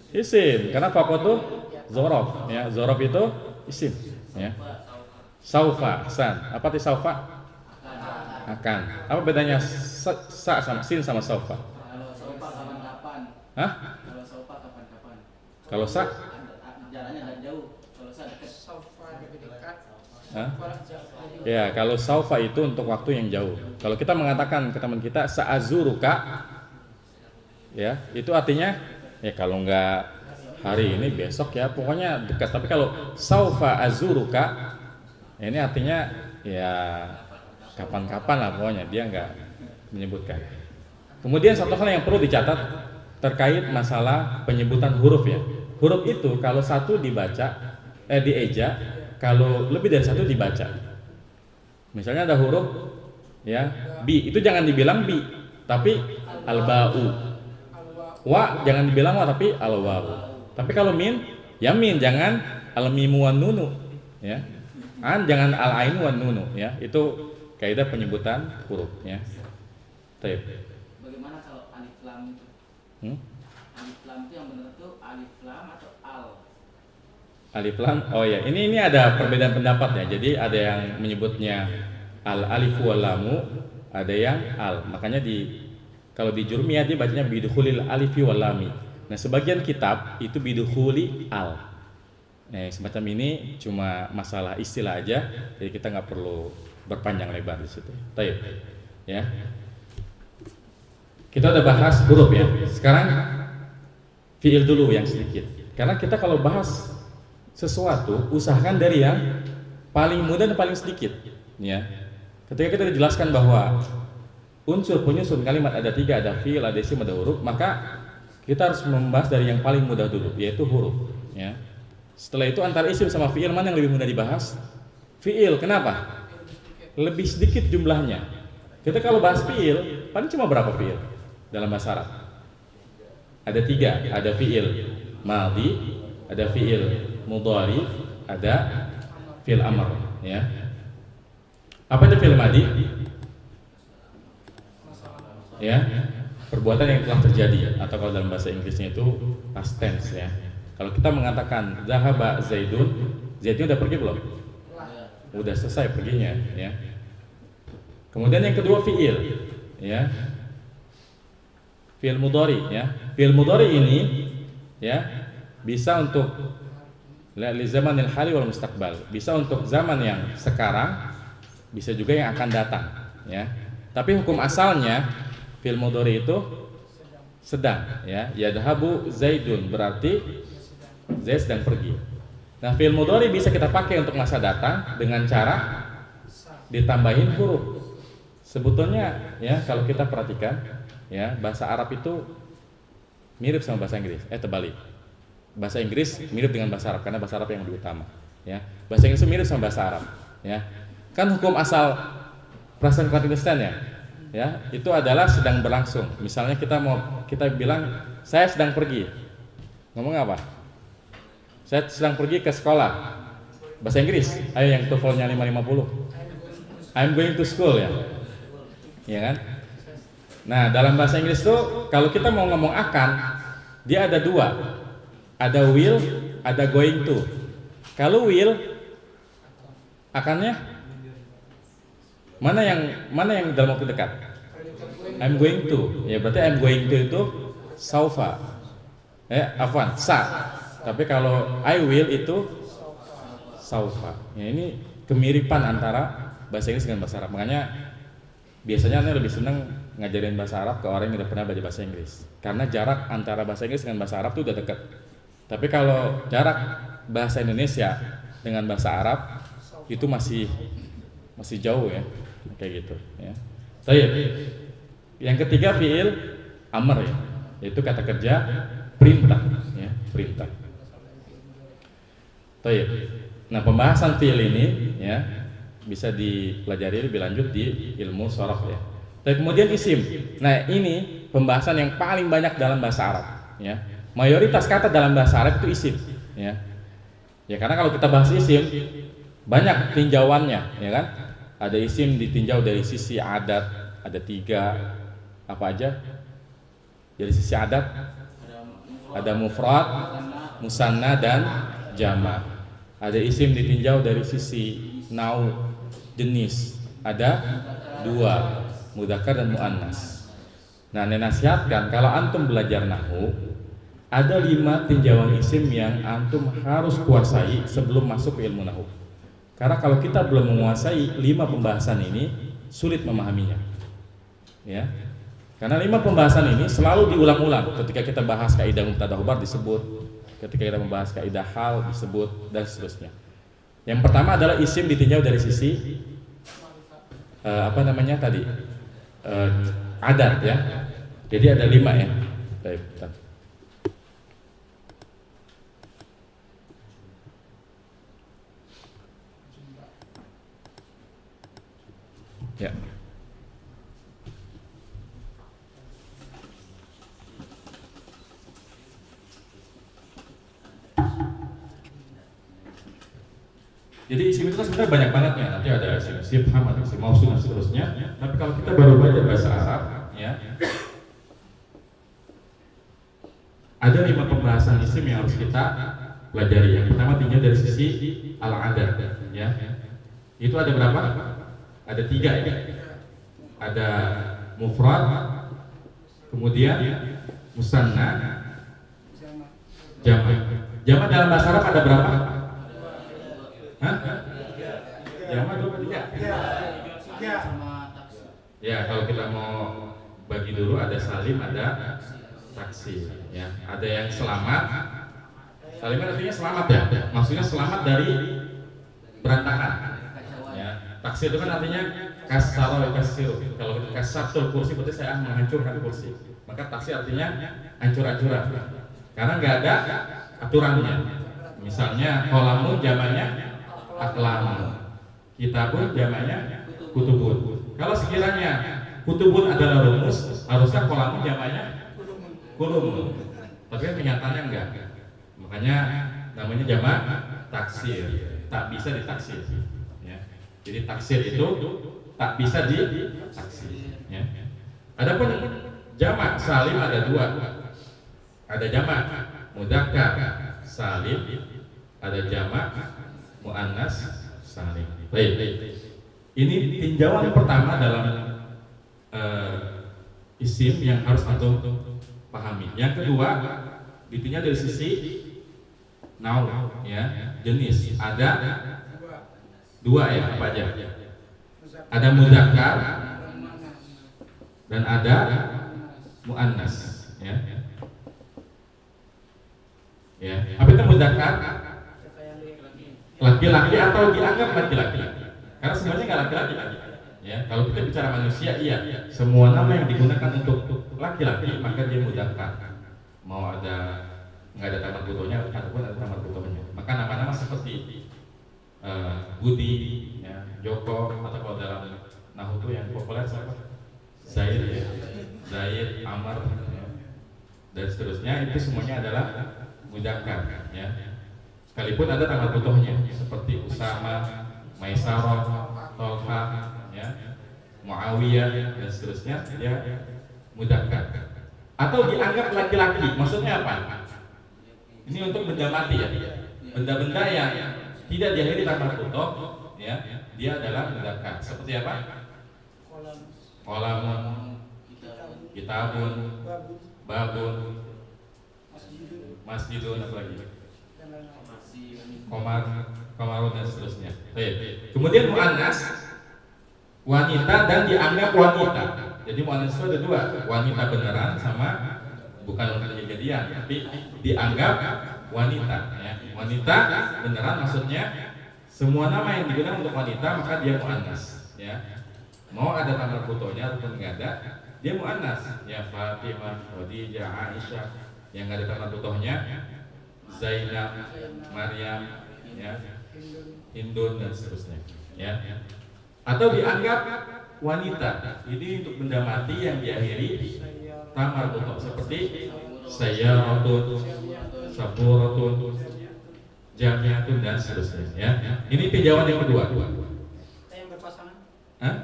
Isim, karena fauqa itu zorof, ya. Zorof itu isim, ya. Saufa, san. Apa arti saufa? Akan. Apa bedanya sa sama sin sama saufa? Kalau saufa kapan-kapan. Hah? Kalau saufa kapan-kapan. Kalau sa? Jalannya agak jauh. Kalau sa dekat. Hah? Ya, kalau saufa itu untuk waktu yang jauh. Kalau kita mengatakan ke teman kita sa'azuruka, ya, itu artinya ya kalau enggak hari ini besok ya, pokoknya dekat. Tapi kalau saufa azuruka, ya, ini artinya ya kapan-kapan lah pokoknya, dia enggak menyebutkan. Kemudian satu hal yang perlu dicatat terkait masalah penyebutan huruf ya. Huruf itu kalau satu dibaca, dieja, kalau lebih dari satu dibaca. Misalnya ada huruf ya bi, itu jangan dibilang bi, tapi al-ba'u. Wa jangan dibilang wa, tapi al-wa'u. Tapi kalau min, ya min, jangan al-mimu wan nunu, ya. An jangan al-ain wan nunu, ya. Itu kaidah penyebutan huruf, ya. Baik. Bagaimana kalau alif lam itu? Alif lam itu yang benar itu alif lam atau al? Alif lam, oh ya, ini ada perbedaan pendapat ya. Jadi ada yang menyebutnya al alif wal lamu, ada yang al. Makanya kalau di Jurmiyah dia bacanya bidukhulil alifi wal lami. Nah, sebagian kitab itu bidukhuli al. Nah, semacam ini cuma masalah istilah aja, jadi kita nggak perlu berpanjang lebar di situ. Baik, ya. Kita udah bahas huruf ya. Sekarang fiil dulu yang sedikit. Karena kita kalau bahas sesuatu, usahakan dari yang paling mudah dan paling sedikit, ya. Ketika kita dijelaskan bahwa unsur penyusun kalimat ada 3, ada fiil, ada isim, ada huruf, maka kita harus membahas dari yang paling mudah dulu, yaitu huruf, ya. Setelah itu antara isim sama fiil mana yang lebih mudah dibahas? Fiil, kenapa? Lebih sedikit jumlahnya. Kita kalau bahas fiil, paling cuma berapa fiil dalam bahasa Arab? Ada 3, ada fiil madhi, ada fiil mudhari, ada fiil amr, ya. Apa itu fiil madhi? Ya, perbuatan yang telah terjadi, atau kalau dalam bahasa Inggrisnya itu past tense, ya. Kalau kita mengatakan zahaba Zaidun, Zaidun udah pergi belum? Udah selesai perginya, ya. Kemudian yang kedua fiil, ya. Fiil mudhari, ya. Fiil mudhari ini, ya, bisa untuk li zamanil hali wal mustaqbal. Bisa untuk zaman yang sekarang, bisa juga yang akan datang, ya. Tapi hukum asalnya fiil mudhari itu sedang, ya. Yadhabu Zaidun berarti Zaid sedang pergi. Nah, fi'il mudhari bisa kita pakai untuk masa datang dengan cara ditambahin huruf. Sebetulnya ya kalau kita perhatikan ya bahasa Arab itu mirip sama bahasa Inggris. Terbalik. Bahasa Inggris mirip dengan bahasa Arab karena bahasa Arab yang lebih utama. Ya, bahasa Inggris itu mirip sama bahasa Arab. Ya, kan hukum asal present continuous tense ya, itu adalah sedang berlangsung. Misalnya kita bilang saya sedang pergi. Ngomong apa? Saya sedang pergi ke sekolah. Bahasa Inggris. Ayo yang TOEFL-nya 550. I'm going to school ya. Ya kan? Nah, dalam bahasa Inggris tuh kalau kita mau ngomong akan, dia ada dua. Ada will, ada going to. Kalau will akannya mana yang dalam waktu dekat? I'm going to. Ya berarti I'm going to itu saufa. Afwan, sa. Tapi kalau I will itu saufa. Ya, ini kemiripan antara bahasa Inggris dengan bahasa Arab. Makanya biasanya Anda lebih senang ngajarin bahasa Arab ke orang yang udah pernah belajar bahasa Inggris. Karena jarak antara bahasa Inggris dengan bahasa Arab itu udah dekat. Tapi kalau jarak bahasa Indonesia dengan bahasa Arab itu masih jauh ya. Kayak gitu ya. Baik. Yang ketiga fiil amr ya, yaitu kata kerja perintah ya, perintah. Baik. Nah, pembahasan fiil ini ya bisa dipelajari lebih lanjut di ilmu shorof ya. Dan kemudian isim. Nah, ini pembahasan yang paling banyak dalam bahasa Arab ya. Mayoritas kata dalam bahasa Arab itu isim ya. Ya karena kalau kita bahas isim banyak tinjauannya ya kan. Ada isim ditinjau dari sisi adat, ada 3 apa aja? Dari sisi adat ada mufrad, musanna dan jama'. Ada isim ditinjau dari sisi nau, jenis, ada 2, mudzakkar dan muannas. Nah, Anda nasihatkan kalau antum belajar nahwu, ada 5 tinjauan isim yang antum harus kuasai sebelum masuk ke ilmu nahwu. Karena kalau kita belum menguasai 5 pembahasan ini, sulit memahaminya. Ya. Karena 5 pembahasan ini selalu diulang-ulang. Ketika kita bahas kaidah mubtada khabar disebut, ketika kita membahas kaidah hal disebut, dan seterusnya. Yang pertama adalah isim ditinjau dari sisi adat ya. Jadi ada 5 ya. Baik, bentar. Ya. Jadi isim itu kan sebenarnya banyak banget ya. Nanti ada isim istifham, ada isim mausul dan seterusnya. Tapi kalau kita baru belajar bahasa Arab, ya, ada 5 pembahasan isim yang harus kita pelajari. Yang pertama tinjau dari sisi al-adat, ya. Itu ada berapa? Ada 3 ya. Ada mufrad, kemudian musanna, jama'. Jama' dalam bahasa Arab ada berapa? Hah? Jama' 2 atau 3? Ya, kalau kita mau bagi dulu ada salim, ada taksi. Ya, ada yang selamat. Salim artinya selamat ya. Maksudnya selamat dari berantakan. Ya, taksi itu kan artinya kasaro kasiru. Kalau kasabtul kursi berarti saya menghancurkan kursi. Maka taksi artinya hancur-hancuran. Karena nggak ada aturannya. Misalnya kolamun jamannya aklamun, kitabun jamannya kutubun. Kalau sekiranya kutubun adalah rumus, harusnya kolamun jamannya kulum. Tapi kan kenyataannya enggak. Makanya namanya jamak taksir. Tak bisa ditaksir. Ya. Jadi taksir itu tak bisa ditaksir. Ya. Adapun jamak salim ada 2. Ada jamak mudzakkar salim, ada jamak muannas salim. Baik. Ini tinjauan pertama dalam isim yang harus antum pahami. Yang kedua, ditinjau dari sisi nau, ya, jenis. Ada 2 ya, apa aja? Ada mudzakkar dan ada muannas, ya. Ya, apa itu mudzakkar? laki-laki atau dianggap laki-laki, karena semuanya nggak laki-laki kan. Ya, kalau kita bicara manusia, iya, semua nama yang digunakan untuk laki-laki maka dia mudzakkar. Mau ada nggak ada tamat butohnya ataupun ada tamat butohnya. Maka nama-nama seperti Budi, ya, Joko, atau kalau dalam Nahu itu yang populer siapa? Zaid, ya. Zaid, Amar, ya, dan seterusnya, itu semuanya adalah mudzakkar, ya. Sekalipun ada tamat butohnya seperti Usama, Maisarah, Tolha, ya, Muawiyah, dan seterusnya, dia mudzakkar. Atau dianggap laki-laki, maksudnya apa? Ini untuk benda mati, ya, benda-benda yang tidak diakhiri tamat butoh, ya, dia adalah mudzakkar. Seperti apa? Qalamun, kitabun, babun, masjidun, apa lagi? Komarun, dan seterusnya. Baik. Kemudian muannas, wanita dan dianggap wanita. Jadi muannas itu ada dua, wanita beneran sama bukan wanita kejadian, tapi dianggap wanita. Ya. Wanita beneran maksudnya semua nama yang digunakan untuk wanita maka dia muannas. Ya. Mau ada tamat butohnya ataupun nggak ada, dia muannas. Ya, Fatimah, Khadijah, Aisyah. Yang nggak ada tamat butohnya, Zainab, Maryam, ya, Hindun, dan seterusnya, ya. Atau dianggap wanita. Ini untuk benda mati yang diakhiri tamat butoh seperti sayyaratun, saburatun, jamiatun, dan seterusnya, ya. Ini tinjauan yang kedua. Yang berpasangan. Hah?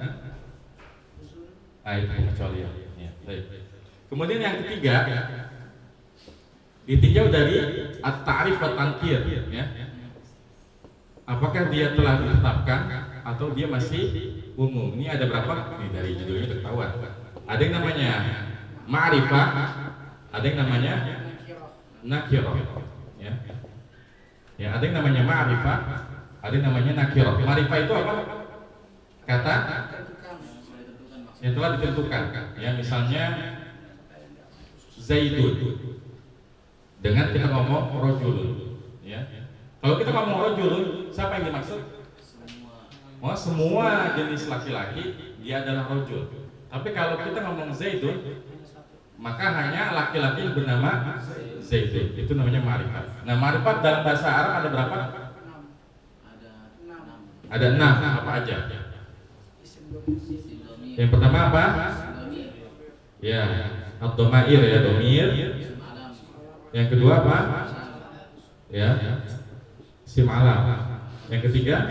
Itu pengecualian. Ya, baik. Kemudian yang ketiga, ditinjau dari at-ta'rif wa tankir, ya. Apakah dia telah ditetapkan atau dia masih umum? Ini ada berapa? Ini dari judulnya ketahuan. Ada yang namanya ma'rifah, ada yang namanya nakirah, ya. Ya, ada yang namanya ma'rifah, ada yang namanya nakirah. Ma'rifah itu apa? Kata yang telah ditentukan, ya, misalnya Zaidun dengan kita ngomong rojulun, ya. Kalau kita ngomong rojulun, siapa yang dimaksud? Semua jenis laki-laki dia adalah rojul. Tapi kalau kita ngomong Zaidun, maka hanya laki-laki yang bernama Zaidun. Itu namanya ma'rifat. Nah, ma'rifat dalam bahasa Arab ada berapa? Ada 6. Apa aja? Yang pertama apa? Ya, ad-dhamair, ya, domir. Yang kedua apa? Ya, isim alam. Yang ketiga,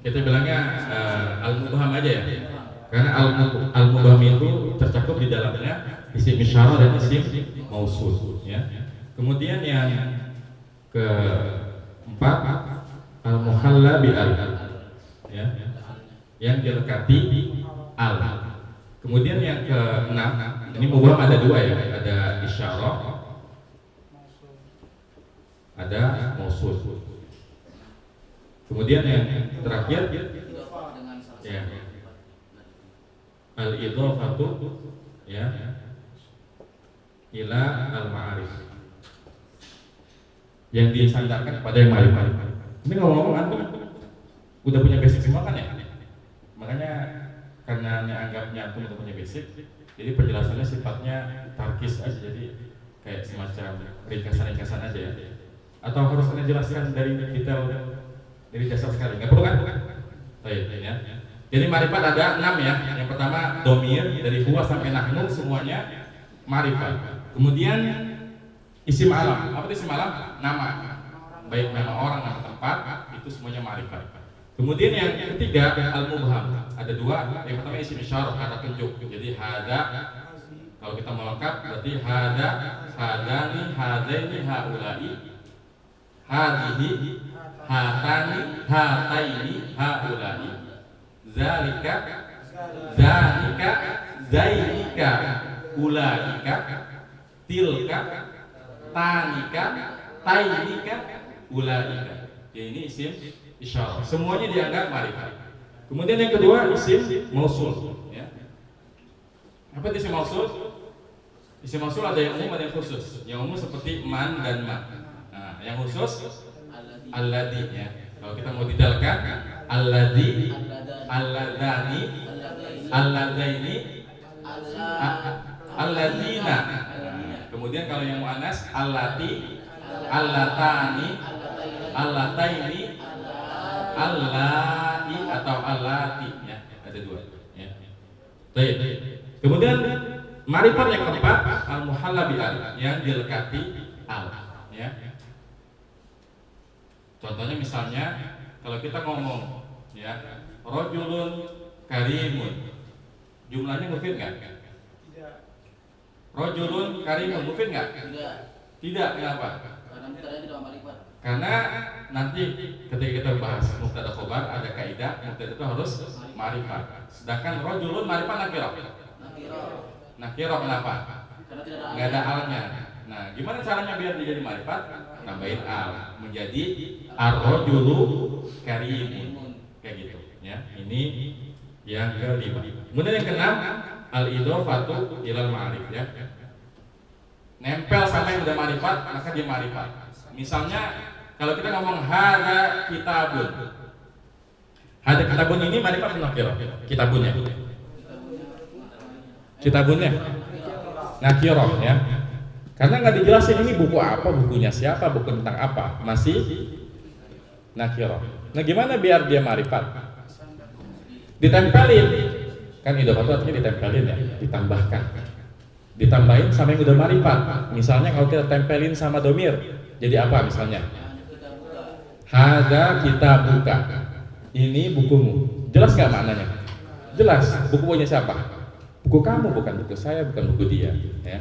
kita bilangnya al-mubham aja, ya. Karena al-mubham itu tercakup di dalamnya isim isyarah dan isim mausul, ya. Kemudian yang keempat, al-muhalla bi al, ya, yang dilekati al. Kemudian yang keenam, ini mubham ada dua, ya, ada isyarah, ada mausul. Kemudian yang terakhir, ya, al-idhafatu, ya, ila al-ma'arif, yang disandarkan kepada yang ma'rifat. Ini ngomong-ngomong, antum udah punya basic semua kan, ya? Makanya karena anggapnya antum udah punya basic, jadi penjelasannya sifatnya tarkis aja, jadi kayak semacam ringkasan-ringkasan aja, ya. Atau harus kalian jelaskan dari detail, dari dasar sekali, nggak perlu kan? Baik, ya. Jadi ma'rifat ada 6, ya. Yang pertama domir, dari huwa sampai nahnu semuanya ma'rifat. Kemudian isim alam. Apa itu isim alam? Nama. Baik nama orang, nama tempat, itu semuanya ma'rifat. Kemudian yang ketiga al-mubham. Ada 2. Yang pertama isim isyarah, kata tunjuk. Jadi hada, kalau kita mau lengkap berarti hada, hadani, hadaini, haulai, hadihi, hatani, hataini, haulai, zalika, zalika, zainika, ulaika, tilka, tanika, tainika, ulaika. Ya, ini isim isyarah. Semuanya dianggap ma'rifat. Kemudian yang kedua isim mausul, ya. Apa itu isim mausul? Isim mausul ada yang umum, ada yang khusus. Yang umum seperti man dan ma. Nah, yang khusus alladzi ya. Kalau kita mau detailkan alladzi, alladzani, alladzaini, alladzina. Kemudian kalau yang muannas allati, allatani, allataini, allai atau allati ya. Ada dua ya. Baik. Kemudian ma'rifat yang keempat al-muhalla bi al yang dilekati al ya. Contohnya misalnya kalau kita ngomong ya rajulun karimun, jumlahnya mufid nggak? Tidak. Rajulun karimun mufid nggak? Tidak. Tidak, kenapa? Karena mubtada tidak ma'rifat. Karena nanti ketika kita bahas mubtada khobar ada kaidah mubtada itu harus ma'rifat. Sedangkan rajulun ma'rifat nakirah. Nakirah kenapa? Karena tidak ada Nggak ada alnya. Nah, gimana caranya biar dia jadi ma'rifat? Tambahin al menjadi ar-rajulu karimun. Kayak gitu ya. Ini yang kelima. Kemudian yang keenam al-idhofatu ilal ma'rif ya. Nempel sama yang udah ma'rifat maka dia ma'rifat. Misalnya kalau kita ngomong hada kitabun. Hada kitabun ini ma'rifat atau nakirah? Kitabunnya. Kitabunnya nakirah ya. Karena nggak dijelasin ini buku apa, bukunya siapa, buku tentang apa, masih nakirah. Nah gimana biar dia ma'rifat? Ditempelin, kan idhofah itu artinya ditempelin ya, ditambahkan, ditambahin sama yang udah ma'rifat. Misalnya kalau kita tempelin sama domir, jadi apa misalnya? Hada kita buka, ini bukumu. Jelas nggak maknanya? Jelas. Buku punya siapa? Buku kamu, bukan buku saya, bukan buku dia. Ya.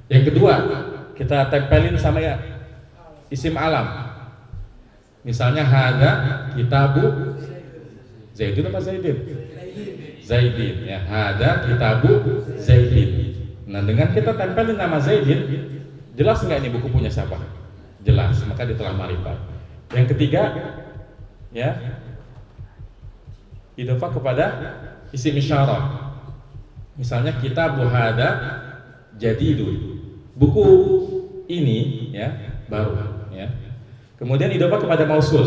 Yang kedua, kita tempelin sama ya isim alam. Misalnya hada kitabu Zaidun apa Zaidin? Zaidin ya. Hada kitabu Zaidin. Nah, dengan kita tempelin nama Zaidin, jelas nggak ini buku punya siapa? Jelas, maka dia telah ma'rifat. Yang ketiga, ya, idhofah kepada isim isyarah. Misalnya kitabu hada jadidun. Buku ini ya baru ya. Kemudian idhofah kepada mausul.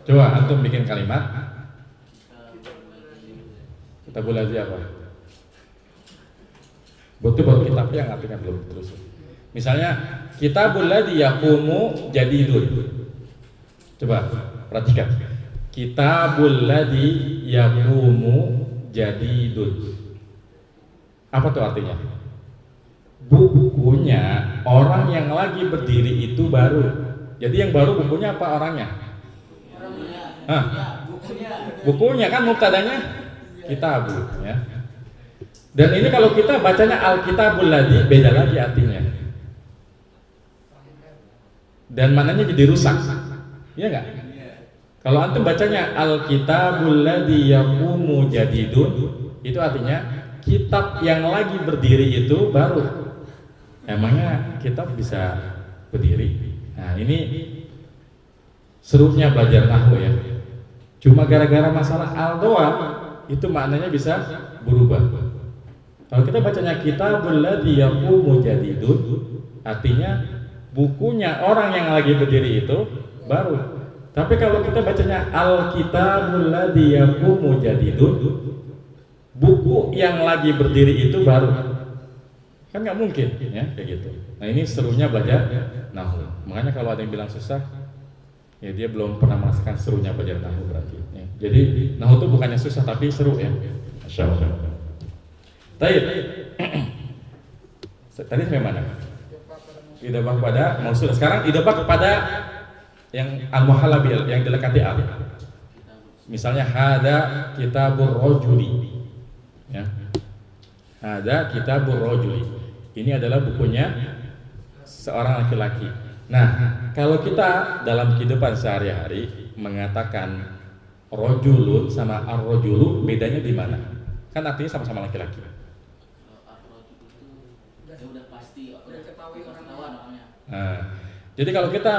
Coba antum bikin kalimat. Kitabul ladzi apa? Betul baru kitab yang artinya belum terus. Misalnya kitabul ladzi yaqumu jadidun. Coba perhatikan. Kitabul ladzi yaqumu jadidun. Apa tuh artinya? Bukunya orang yang lagi berdiri itu baru. Jadi yang baru bukunya apa orangnya? Hah? Bukunya kan mubtadanya kitabu ya. Dan ini kalau kita bacanya al-kitabul ladzi beda lagi artinya. Dan mananya jadi rusak. Iya enggak? Kalau antum bacanya al-kitabul ladzi yaqumu jadidun, itu artinya kitab yang lagi berdiri itu baru. Emangnya kitab bisa berdiri? Nah, ini serunya belajar nahwu ya. Cuma gara-gara masalah al doang itu maknanya bisa berubah. Kalau kita bacanya kitabul ladzi yaqumu jadidun, artinya bukunya orang yang lagi berdiri itu baru. Tapi kalau kita bacanya al-kitabul ladzi yaqumu jadidun, buku yang lagi berdiri itu baru, kan nggak mungkin ya kayak gitu. Nah ini serunya belajar nahwu. Makanya kalau ada yang bilang susah, ya dia belum pernah merasakan serunya belajar nahwu berarti. Ya. Jadi nahwu itu bukannya susah tapi seru ya. Masya Allah. Baik. Tadi sampai mana? Idhofah pada mausul. Sekarang idhofah kepada yang al-muhalla bil yang dilekati al. Misalnya hada kitabur rajuli. Ya. Ada kitabur rajuli. Ini adalah bukunya seorang laki-laki. Nah, kalau kita dalam kehidupan sehari-hari mengatakan rajulun sama ar-rajulu, bedanya di mana? Kan artinya sama-sama laki-laki. Udah pasti, udah ketahui orangnya. Nah, jadi kalau kita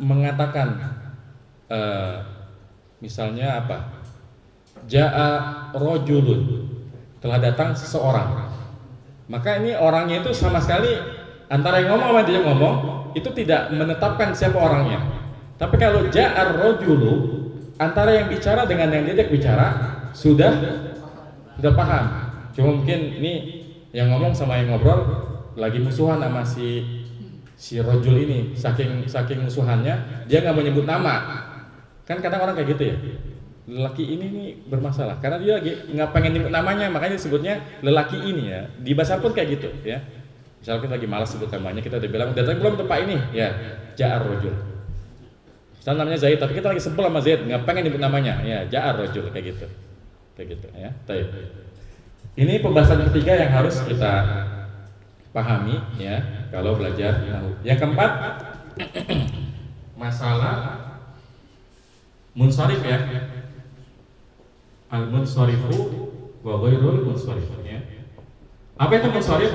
mengatakan misalnya apa? Ja'a rajulun, telah datang seseorang. Maka ini orangnya itu sama sekali antara yang ngomong sama dia ngomong itu tidak menetapkan siapa orangnya. Tapi kalau ja'ar rajulu, antara yang bicara dengan yang diajak bicara sudah paham. Cuma mungkin ini yang ngomong sama yang ngobrol lagi musuhan sama si rajul ini, saking musuhannya dia nggak menyebut nama. Kan kadang orang kayak gitu ya. Lelaki ini nih bermasalah karena dia lagi nggak pengen nyebut namanya, makanya disebutnya lelaki ini ya. Di bahasa pun kayak gitu ya. Misalnya kita lagi malas sebut namanya, kita udah bilang datang belum tempat ini ya, ja'ar rajul. Misalnya namanya Zaid, tapi kita lagi sebel sama Zaid, nggak pengen nyebut namanya ya, ja'ar rajul kayak gitu ya. Baik. Ini pembahasan ketiga yang harus kita pahami ya kalau belajar nahwu. Yang keempat masalah munsharif ya, al munsharifu wa ghairul munsharif ya. Apa itu munsharif?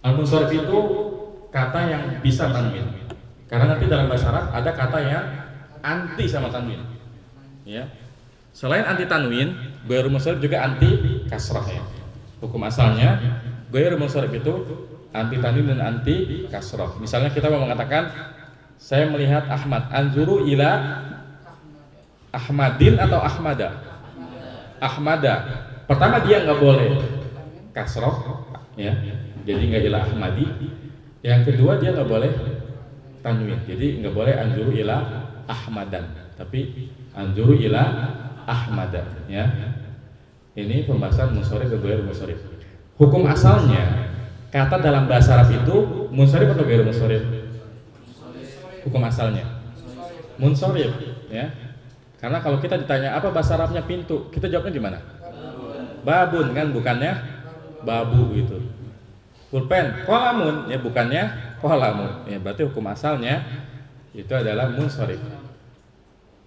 Al munsharif itu kata yang bisa tanwin. Karena nanti dalam bahasa Arab ada kata yang anti sama tanwin. Ya. Selain anti tanwin, ghairul munsharif juga anti kasrah ya. Hukum asalnya ghairul munsharif itu anti tanwin dan anti kasrah. Misalnya kita mau mengatakan saya melihat Ahmad, anzuru ila Ahmadin atau Ahmada? Ahmada. Pertama dia nggak boleh kasrah ya. Jadi nggak ila Ahmadi. Yang kedua dia nggak boleh tanwin. Jadi nggak boleh anzuru ila Ahmadan, tapi anzuru ila Ahmada ya. Ini pembahasan munsharif dan ghairul munsharif. Hukum asalnya kata dalam bahasa Arab itu munsharif atau ghairul munsharif? Hukum asalnya munsharif ya. Karena kalau kita ditanya apa bahasa Arabnya pintu, kita jawabnya gimana? Babun kan, bukannya babu gitu. Pulpen, qalamun ya, bukannya qalamun. Ya berarti hukum asalnya itu adalah munsharif.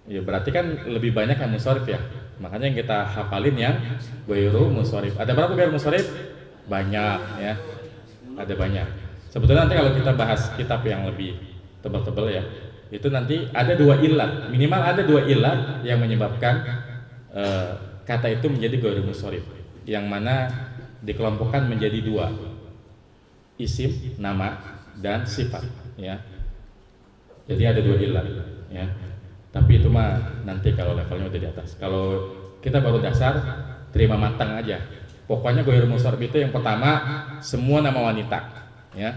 Ya berarti kan lebih banyak yang munsharif ya. Makanya yang kita hafalin yang ghairu munsharif. Ada berapa ghairu munsharif? Banyak ya. Ada banyak. Sebetulnya nanti kalau kita bahas kitab yang lebih tebal-tebal ya, itu nanti ada dua ilat, minimal ada dua ilat yang menyebabkan kata itu menjadi ghairu munsharif, yang mana dikelompokkan menjadi dua, isim, nama, dan sifat ya. Jadi ada dua ilat ya. Tapi itu mah nanti kalau levelnya udah di atas. Kalau kita baru dasar, terima matang aja. Pokoknya ghairu munsharif itu yang pertama semua nama wanita ya.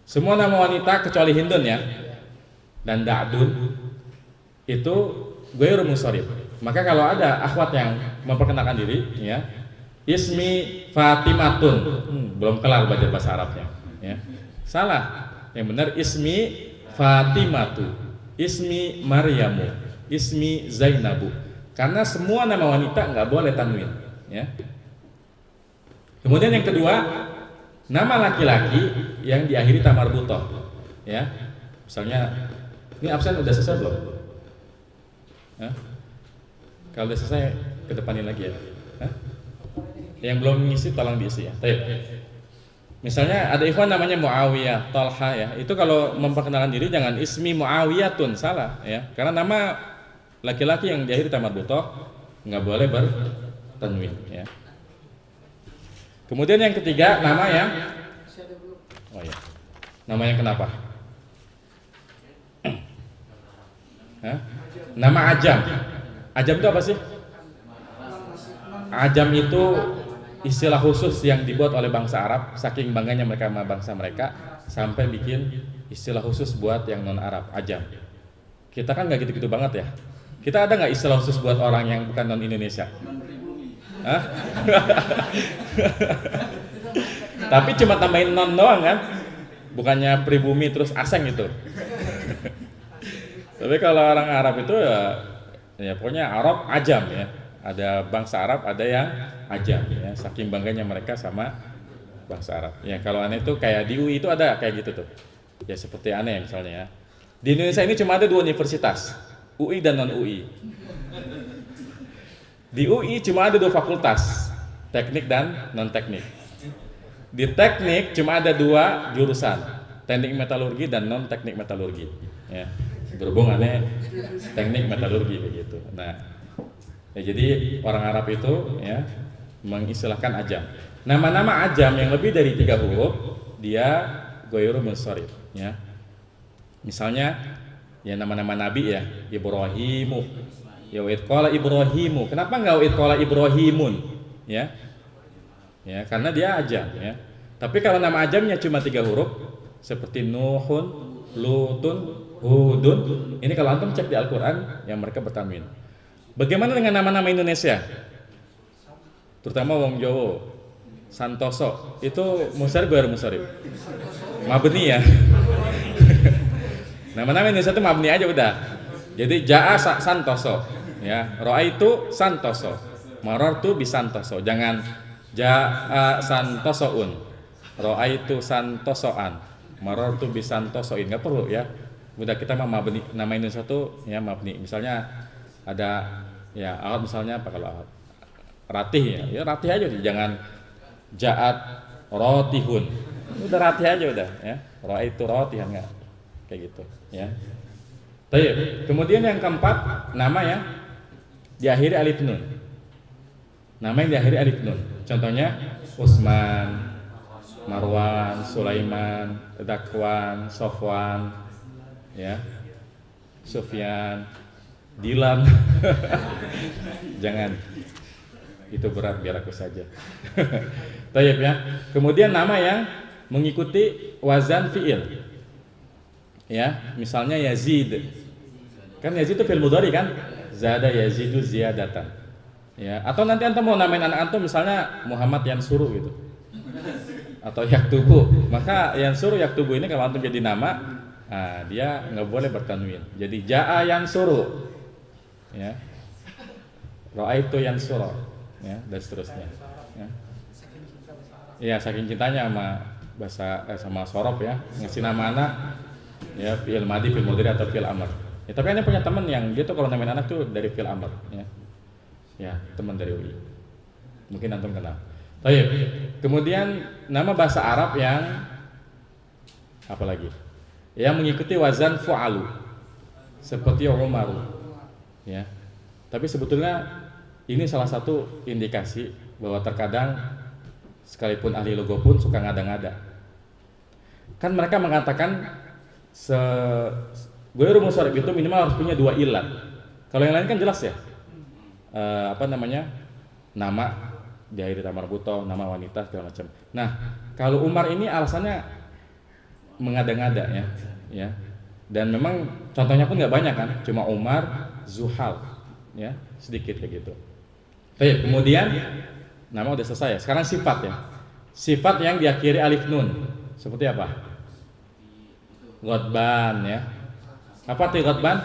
Semua nama wanita kecuali Hindun ya dan Da'dun itu ghairu munsharif. Maka kalau ada akhwat yang memperkenalkan diri ya, ismi Fatimatun, belum kelar belajar bahasa Arabnya ya. Salah. Yang benar ismi Fatimatu, ismi Maryamu, ismi Zainabu. Karena semua nama wanita nggak boleh tanwin ya. Kemudian yang kedua, nama laki-laki yang diakhiri ta marbuthah ya. Misalnya ini absen udah selesai belum? Hah? Kalau udah selesai kedepanin lagi ya. Hah? Yang belum ngisi tolong diisi ya. Baik. Misalnya ada ikhwan namanya Muawiyah, Talha ya. Itu kalau memperkenalkan diri jangan ismi Muawiyatun, salah ya. Karena nama laki-laki yang diakhiri ta marbuthah nggak boleh bertanwin ya. Kemudian yang ketiga, nama yang nama yang kenapa? Hah? Nama ajam. Ajam itu apa sih? Ajam itu istilah khusus yang dibuat oleh bangsa Arab, saking bangganya mereka sama bangsa mereka sampai bikin istilah khusus buat yang non Arab, ajam. Kita kan nggak gitu-gitu banget ya. Kita ada nggak istilah khusus buat orang yang bukan non Indonesia? Hah? Tapi cuma tambahin non doang kan? Bukannya pribumi terus aseng gitu. Tapi kalau orang Arab itu ya pokoknya Arab ajam ya. Ada bangsa Arab, ada yang ajam ya. Saking bangganya mereka sama bangsa Arab. Ya kalau aneh itu kayak di UI itu ada kayak gitu tuh. Ya seperti aneh misalnya ya. Di Indonesia ini cuma ada 2 universitas, UI dan non UI. Di UI cuma ada 2 fakultas, teknik dan non teknik. Di teknik cuma ada 2 jurusan, teknik metalurgi dan non teknik metalurgi. Ya. Berhubung aneh teknik metalurgi begitu. Nah, ya jadi orang Arab itu ya mengistilahkan ajam. Nama-nama ajam yang lebih dari 3 huruf dia ghairu munsharif ya. Misalnya ya nama-nama nabi ya, Ibrahimu. Ya wa qala Ibrahimu. Kenapa enggak wa qala Ibrahimun? Ya. Ya, karena dia ajam ya. Tapi kalau nama ajamnya cuma 3 huruf seperti Nuhun, Lutun, Hudun, ini kalau antum cek di Al-Qur'an yang mereka bertanwin. Bagaimana dengan nama-nama Indonesia? Terutama wong Jawa. Santoso itu munsharif ghairu munsharif? Mabni ya. Nama-nama Indonesia itu mabni aja udah. Jadi jaa santoso ya, raaitu santoso, marartu bisantoso. Jangan jaa santosoun, raaitu santosoan, marartu bisantosoin. Enggak perlu ya. Udah kita mah mabni, nama Indonesia tuh ya mabni. Misalnya ada ya awat misalnya apa kalau awat? Ratih ya ratih aja jangan jaat rotihun. Udah ratih aja udah ya. Raaitu rotihan enggak kayak gitu ya. Baik. Kemudian yang keempat nama yang diakhiri alif nun. Nama yang diakhiri alif nun. Contohnya Utsman, Marwan, Sulaiman, Dakwan, Sofwan, ya, Sufyan, Dilan. Jangan. Itu berat biar aku saja. Baik ya. Kemudian nama yang mengikuti wazan fiil. Ya, misalnya Yazid. Kan Yazid itu fi'il mudhari kan? Zada yazidu ziyadatan. Ya, atau nanti antum mau namain anak antum misalnya Muhammad Yansuru gitu. Atau Yaktubu. Maka Yansuru Yaktubu ini kalau antum jadi nama, nah, dia enggak boleh bertanwin. Jadi jaa Yansuru. Ya. Ra'aitu Yansuru. Ya, dan seterusnya. Ya. Iya, saking cintanya sama bahasa sama sorob ya, ngasih nama anak ya fi'il madi, fi'il mudhari atau fi'il amr. Ya, tapi Anda punya teman yang dia tuh kalau namain anak tuh dari fi'il amr ya. Ya, teman dari UI. Mungkin antum kenal. Baik. Kemudian nama bahasa Arab yang apa lagi? Yang mengikuti wazan fu'alu. Seperti Umaru. Ya. Tapi sebetulnya ini salah satu indikasi bahwa terkadang sekalipun ahli logo pun suka ngada-ngada. Kan mereka mengatakan ghairu munsharif itu minimal harus punya 2 ilat. Kalau yang lain kan jelas ya. Apa namanya? Nama diakhiri ta marbutoh, nama wanita segala macam. Nah, kalau Umar ini alasannya mengada-ngada ya, ya. Dan memang contohnya pun nggak banyak kan, cuma Umar, Zuhal, ya, sedikit kayak gitu. Baik, kemudian nama udah selesai ya. Sekarang sifat ya. Sifat yang diakhiri alif nun. Seperti apa? Ghadban ya. Apa arti ghadban?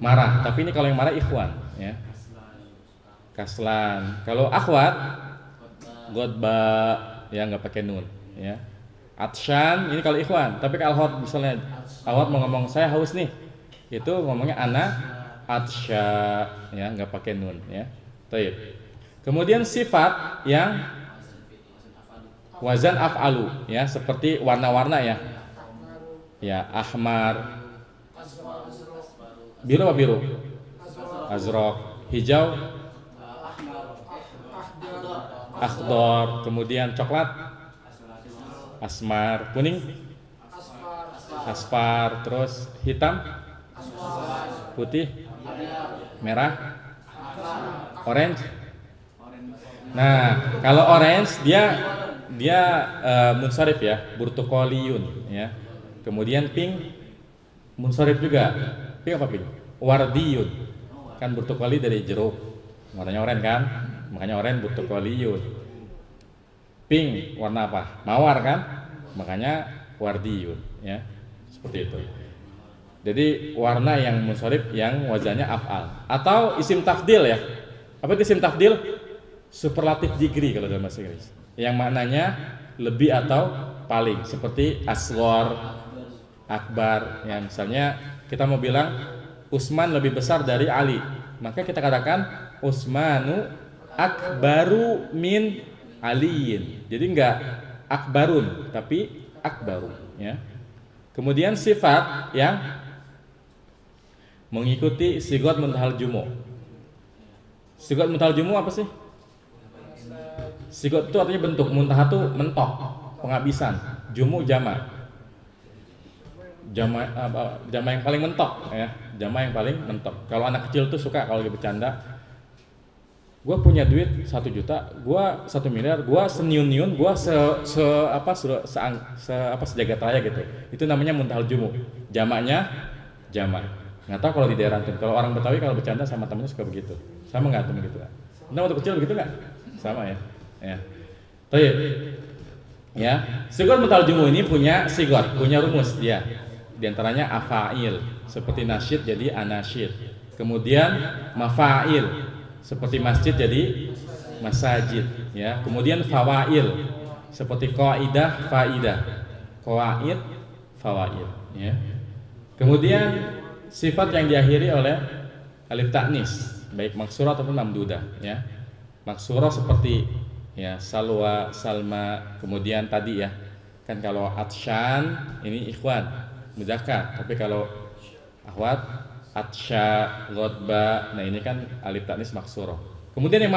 Marah. Tapi ini kalau yang marah ikhwan ya. Kaslan. Kalau akhwat ghadba ya enggak pakai nun ya. Atshan ini kalau ikhwan. Tapi kalau akhwat misalnya akhwat mau ngomong saya haus nih. Itu ngomongnya ana atsya ya enggak pakai nun ya. Baik. Kemudian sifat yang wazan af'alu ya, seperti warna-warna ya. Ya, ahmar. Biru apa biru? Azraq. Hijau? Akhdar. Kemudian coklat? Asmar. Kuning? Asfar. Terus hitam? Putih? Merah? Orange? Nah, kalau orange dia munsharif ya, burtukoliyun ya. Kemudian pink munsharif juga. Pink apa pink? Wardiyun. Kan burtukoli dari jeruk. Warnanya oranye kan? Makanya oranye burtukoliyun. Pink warna apa? Mawar kan? Makanya wardiyun ya. Seperti itu. Jadi warna yang munsharif yang wazannya af'al atau isim tafdil ya. Apa itu isim tafdil? Superlatif degree kalau dalam bahasa Inggris. Yang maknanya lebih atau paling, seperti asghar, akbar. Ya, misalnya kita mau bilang Utsman lebih besar dari Ali, maka kita katakan Utsmanu akbaru min aliyin. Jadi enggak akbarun, tapi akbaru ya. Kemudian sifat yang mengikuti sigot muntahal jumu. Sigot muntahal jumu apa sih? Sigot itu artinya bentuk, muntah itu mentok, penghabisan. jumu jama. Jama yang paling mentok ya, jama yang paling mentok. Kalau anak kecil tuh suka kalau lagi bercanda, gue punya duit 1 juta, gue 1 miliar, gue seniun-niun, gue sejagat raya gitu. Itu namanya muntahal jumu. Jamaknya jama. Nggak tahu kalau di daerah antum. Kalau orang Betawi kalau bercanda sama temennya suka begitu. Sama nggak antum gitu? Nah waktu kecil begitu nggak? Sama ya. Ya. Baik. Ya. Sigot muntahal jumu ini punya sigot, punya rumus dia. Di antaranya afail, seperti nasyid jadi anasyid. Kemudian mafail, seperti masjid jadi masajid, ya. Kemudian fawail, seperti qaidah, faidah, qawaid, fawaid, ya. Kemudian sifat yang diakhiri oleh alif ta'nis, baik maksurah ataupun mamdudah, ya. Maksurah seperti ya salwa, salma, kemudian tadi ya. Kan kalau atsyan ini ikhwan, muzakkar, tapi kalau akhwat atsya, ghadba, nah ini kan alif ta'nis maksurah. Kemudian yang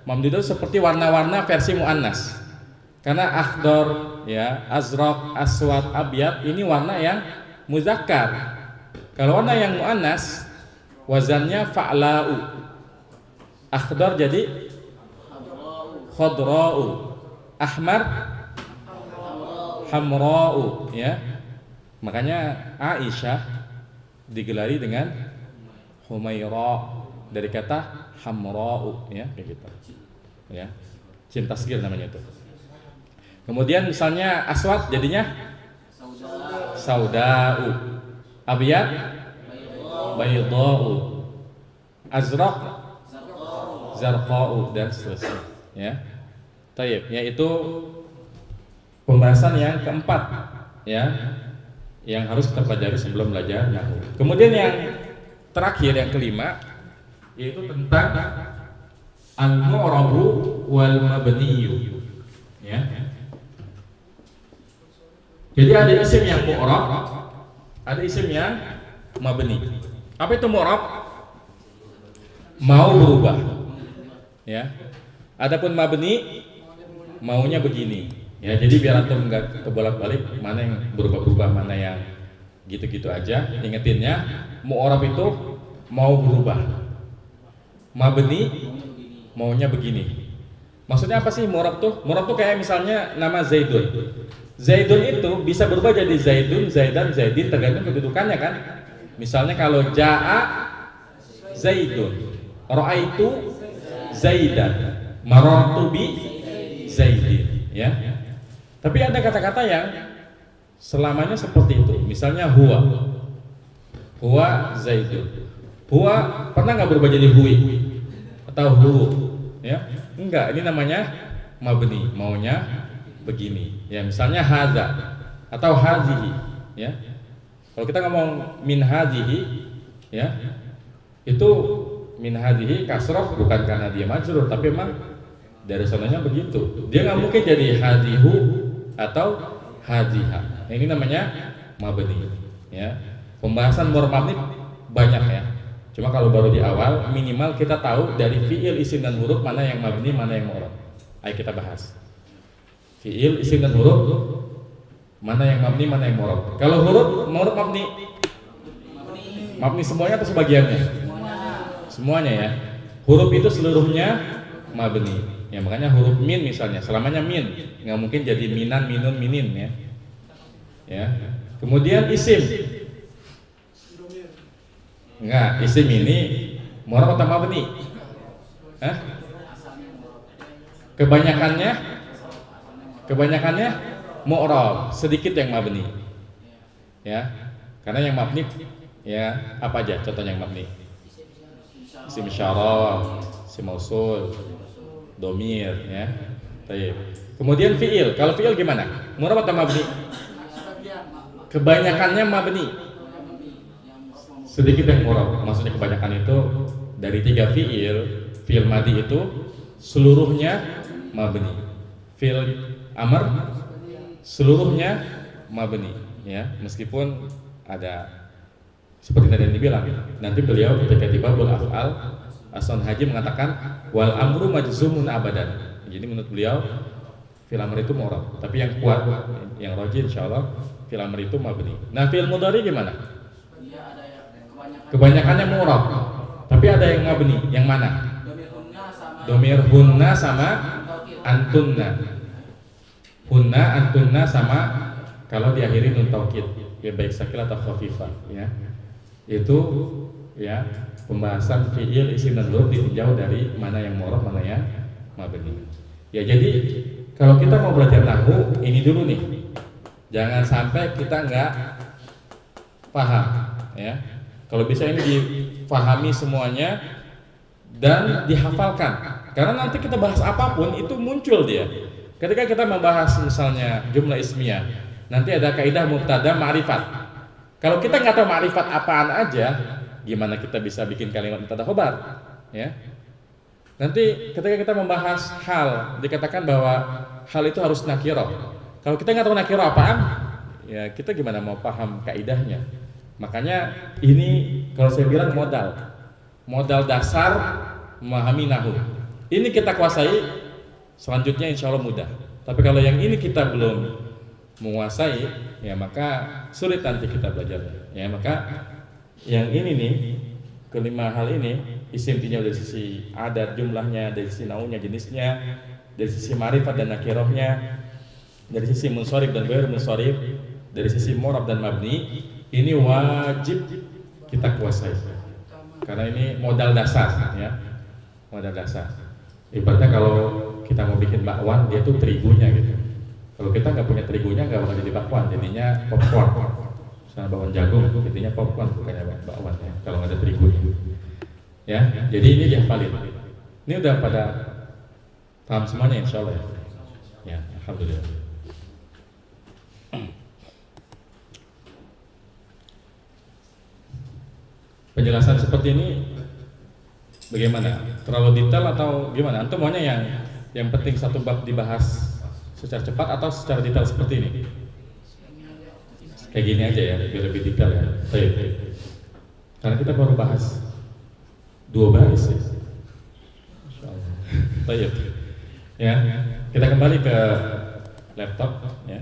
mamdudah seperti warna-warna versi muannas. Karena akhdar, ya, azraq, aswad, abyad ini warna yang muzakkar. Kalau warna yang muannas wazannya fa'la'u. Akhdar jadi khadra'u, ahmar hamra'u, ya. Makanya Aisyah digelari dengan Humaira dari kata hamra'u, ya, kayak gitu. Ya. Jim tasghir namanya itu. Kemudian misalnya aswad jadinya sauda'u, abyad baydha'u, azraq zarqa'u, dan seterusnya, ya. Tayyib, yaitu pembahasan yang keempat, ya, yang harus kita pelajari sebelum belajar nahwu. Kemudian yang terakhir, yang kelima, yaitu tentang al-mu'rabu wal mabniyu, ya. Jadi ada isim yang mu'rab, ada isim yang mabni. Apa itu mu'rab? Mau berubah, ya. Adapun mabni maunya begini. Ya, jadi biar antum nggak kebolak-balik mana yang berubah-berubah, mana yang gitu-gitu aja. Ingetinnya, mu'rab itu mau berubah. Mabni maunya begini. Maksudnya apa sih mu'rab tuh? Mu'rab tuh kayak misalnya nama Zaidun. Zaidun itu bisa berubah jadi Zaidun, Zaidan, Zaidin tergantung kedudukannya kan. Misalnya kalau ja'a Zaidun, ra'aitu Zaidan, marartu bi Zaidin, ya. Tapi ada kata-kata yang selamanya seperti itu. Misalnya huwa Zaidun. Huwa pernah nggak berubah jadi hui atau hu? Ya, enggak. Ini namanya mabni, maunya begini. Ya, misalnya hadza atau hazihi. Ya, kalau kita ngomong min hazihi, ya, itu min hazihi kasroh bukan karena dia majrur, tapi memang dari sananya begitu. Dia nggak mungkin jadi hazihu atau haziha. Ini namanya mabni, ya. Pembahasan mu'rab mabni banyak ya. Cuma kalau baru di awal, minimal kita tahu dari fiil, isim dan huruf mana yang mabni, mana yang mu'rab. Ayo kita bahas. Fiil, isim dan huruf mana yang mabni, mana yang mu'rab. Kalau huruf mu'rab mabni. Mabni semuanya atau sebagiannya? Semuanya ya. Huruf itu seluruhnya mabni. Ya, makanya huruf min misalnya, selamanya min, nggak mungkin jadi minan, minun, minin, ya. Ya. Kemudian isim, nggak, isim ini mu'rab atau mabni? Hah? Kebanyakannya mu'rab, sedikit yang mabni. Ya, karena yang mabni, ya, apa aja contohnya yang mabni? Isim isyarah, isim mausul, domir, ya. Baik. Kemudian fiil. Kalau fiil gimana? Mu'rab atau mabni? Kebanyakannya mabni. Sedikit yang mu'rab. Maksudnya kebanyakan itu dari 3 fiil madi itu seluruhnya mabni. Fiil amr seluruhnya mabni, ya. Meskipun ada seperti tadi yang dibilang, nanti beliau ketika di babul af'al As-Sanhaji mengatakan wal amru majzumun abadan. Jadi menurut beliau Fil amri itu mu'rab, tapi yang kuat, yang rajih insyaallah fil amri itu mabni. Nah, fil mudhari gimana? Dia ada yang Kebanyakannya mu'rab, tapi ada yang mabni. Yang mana? Domir hunna sama antunna. Hunna, antunna sama kalau diakhiri nun taukid, ya baik sakil atau khafifah, ya. Itu ya pembahasan fi'il isim dan dzarf ditinjau dari mana yang mu'rab, mana yang mabni. Ya, jadi kalau kita mau belajar nahwu ini dulu nih. Jangan sampai kita nggak paham, ya. Kalau bisa ini difahami semuanya dan dihafalkan. Karena nanti kita bahas apapun itu muncul dia. Ketika kita membahas misalnya jumlah ismiyah, nanti ada kaidah mubtada ma'rifat. Kalau kita nggak tahu ma'rifat apaan aja, gimana kita bisa bikin kalimat mubtada khobar? Ya. Nanti ketika kita membahas hal, dikatakan bahwa hal itu harus nakirah. Kalau kita nggak tahu nakirah apaan, ya kita gimana mau paham kaidahnya? Makanya ini kalau saya bilang modal dasar memahami nahwu. Ini kita kuasai, selanjutnya insya Allah mudah. Tapi kalau yang ini kita belum menguasai, ya maka sulit nanti kita belajar. Ya maka yang ini nih, kelima hal ini, isim tinjau dari sisi adat jumlahnya, dari sisi naunya jenisnya, dari sisi ma'rifat dan nakirahnya, dari sisi munsharif dan ghair munsharif, dari sisi mu'rab dan mabni, ini wajib kita kuasai. Karena ini modal dasar, ya. Modal dasar. Ibaratnya kalau kita mau bikin bakwan, dia tuh terigunya gitu. Kalau kita nggak punya terigunya, nggak bakal jadi bakwan, jadinya popcorn. Misalnya bakwan jagung, jadinya popcorn bukannya bakwan ya. Kalau nggak ada terigunya, ya. Jadi ini dihafalin. Ini udah pada paham semuanya, insya Allah ya. Ya, alhamdulillah. Penjelasan seperti ini bagaimana? Terlalu detail atau gimana? Antum maunya yang penting satu bab dibahas secara cepat atau secara detail seperti ini? Kayak gini aja ya, biar lebih detail ya. Baik. Karena kita baru bahas 2 baris ya. Insyaallah. Baik. Ya, kita kembali ke laptop ya.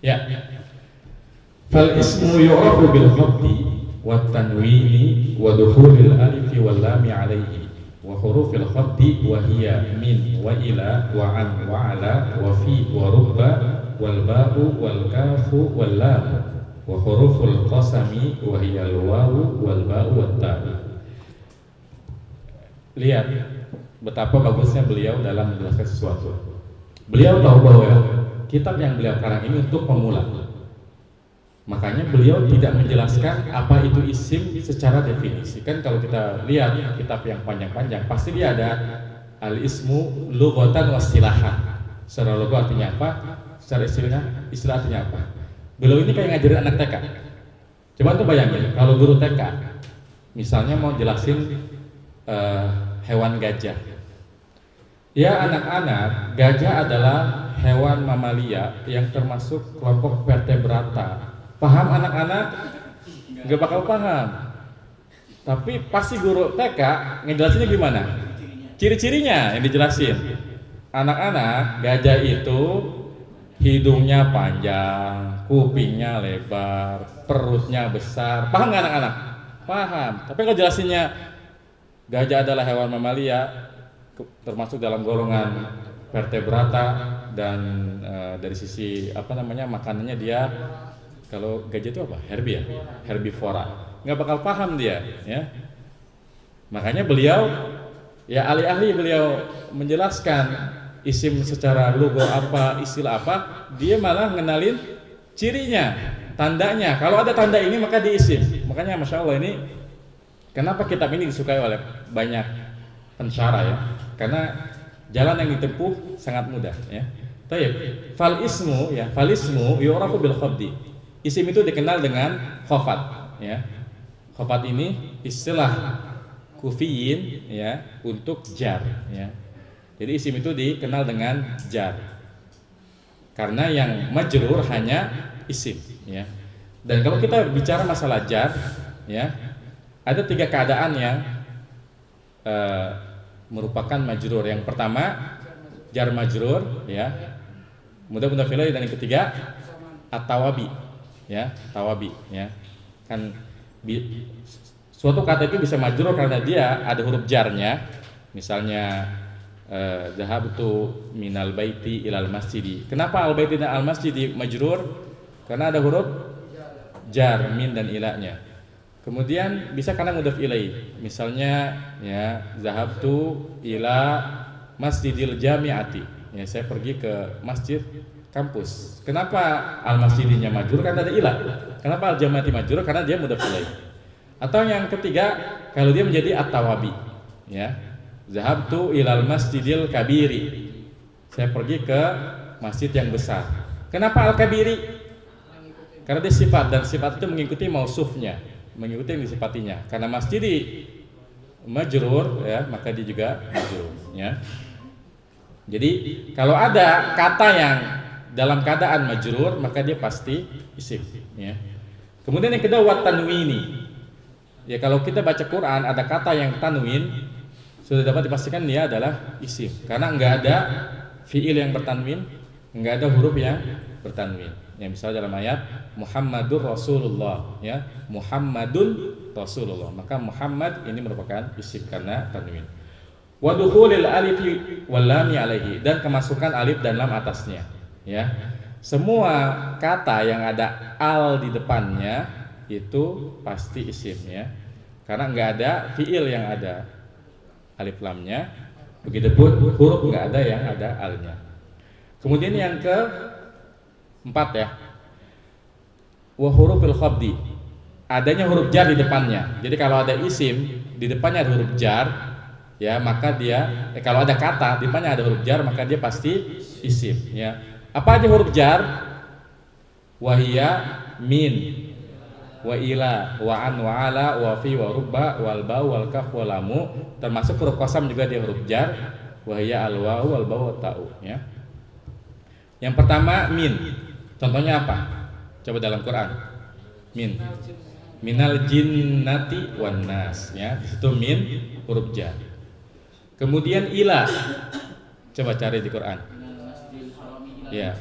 Ya. Fal ismu yu'rafu bil khabdi wat tanwini wa dukhulil alif wal lam alayhi wa hurufil khabdi wa hiya min wa ila wa an wa ala wa fi wa rubba wal ba'u wal kafu wal lam wa huruful qasami wa hiya al wawu wal ba'u wat ta'. Lihat betapa bagusnya beliau dalam menjelaskan sesuatu. Beliau tahu bahwa kitab yang beliau karang ini untuk pemula. Makanya beliau tidak menjelaskan apa itu isim secara definisi. Kan kalau kita lihat kitab yang panjang-panjang, pasti dia ada al-ismu lughatan wa istilahan. Secara logo artinya apa? Secara istilah artinya apa? Beliau ini kayak ngajarin anak TK. Coba tuh bayangin kalau guru TK misalnya mau jelasin hewan gajah. Ya anak-anak, gajah adalah hewan mamalia yang termasuk kelompok vertebrata. Paham anak-anak? Gak bakal paham. Tapi pasti guru TK ngejelasinnya gimana? Ciri-cirinya yang dijelasin. Anak-anak, gajah itu hidungnya panjang, kupingnya lebar, perutnya besar. Paham gak anak-anak? Paham. Tapi kalau jelasinnya gajah adalah hewan mamalia termasuk dalam golongan vertebrata dan dari sisi makanannya dia, kalau gajah itu apa? Herbia, herbivora. Nggak bakal paham dia, ya. Makanya beliau, ya ahli-ahli beliau menjelaskan isim secara logo apa, istilah apa, dia malah ngenalin cirinya, tandanya. Kalau ada tanda ini maka diisim. Makanya masya Allah ini, kenapa kitab ini disukai oleh banyak pensyarah ya? Karena jalan yang ditempuh sangat mudah, ya. Taib. Fal ismu yu'rafu bil khabdi. Isim itu dikenal dengan khafat, ya. Khafat ini istilah kufiyin, ya, untuk jar, ya. Jadi isim itu dikenal dengan jar. Karena yang majrur hanya isim, ya. Dan kalau kita bicara masalah jar, ya, ada 3 keadaan yang merupakan majrur. Yang pertama jar majrur ya, mudhaf ilaih, dan yang ketiga at-tawabi ya, tawabi ya. Kan suatu kata itu bisa majrur karena dia ada huruf jarnya. Misalnya zahabtu minal baiti ilal masjidi. Kenapa al baiti dan al masjidi majrur? Karena ada huruf jar, min dan ilahnya. Kemudian bisa karena mudhaf ilaih. Misalnya ya, zahabtu ila masjidil jami'ati. Ya, saya pergi ke masjid kampus. Kenapa al masjidinya majrur? Karena ada ilah. Kenapa al jami'ati majrur? Karena dia mudhaf ilaih. Atau yang ketiga, kalau dia menjadi at-tawabi ya. Zahabtu ilal masjidil kabiri. Saya pergi ke masjid yang besar. Kenapa al-kabiri? Karena dia sifat, dan sifat itu mengikuti mausufnya, mengikuti yang disifatinya. Karena masjidi majrur ya, maka dia juga majrur ya. Jadi kalau ada kata yang dalam keadaan majrur, maka dia pasti isim ya. Kemudian yang kedua wat tanwini. Ya, kalau kita baca Quran ada kata yang tanwin, sudah dapat dipastikan dia adalah isim, karena enggak ada fiil yang bertanwin, enggak ada huruf yang bertanwin. Ya, misalnya dalam ayat Muhammadur Rasulullah ya, Muhammadun Rasulullah, maka Muhammad ini merupakan isim karena tanwin. Wa dukhulil alif wal lam alaihi, dan kemasukan alif dan lam atasnya ya. Semua kata yang ada al di depannya itu pasti isim ya, karena enggak ada fiil yang ada alif lamnya, begitupun huruf enggak ada yang ada alnya. Kemudian yang keempat ya, wa hurufil khabdi, adanya huruf jar di depannya. Jadi kalau ada isim di depannya ada huruf jar ya, maka dia kalau ada kata di depannya ada huruf jar, maka dia pasti isim ya. Apa aja huruf jar? Wahia, min, wa ila, wa an, wa ala, wa fi, wa rubba, wal ba, wal kaf, wal lamu, termasuk huruf qasam juga dia huruf jar. Wa hiya al wawu wal ba, wa ta'u ya. Yang pertama min. Contohnya apa? Coba dalam Quran. Min. Minal jinnati wan nas ya. Di situ min huruf jar. Kemudian ila. Coba cari di Quran. Ya.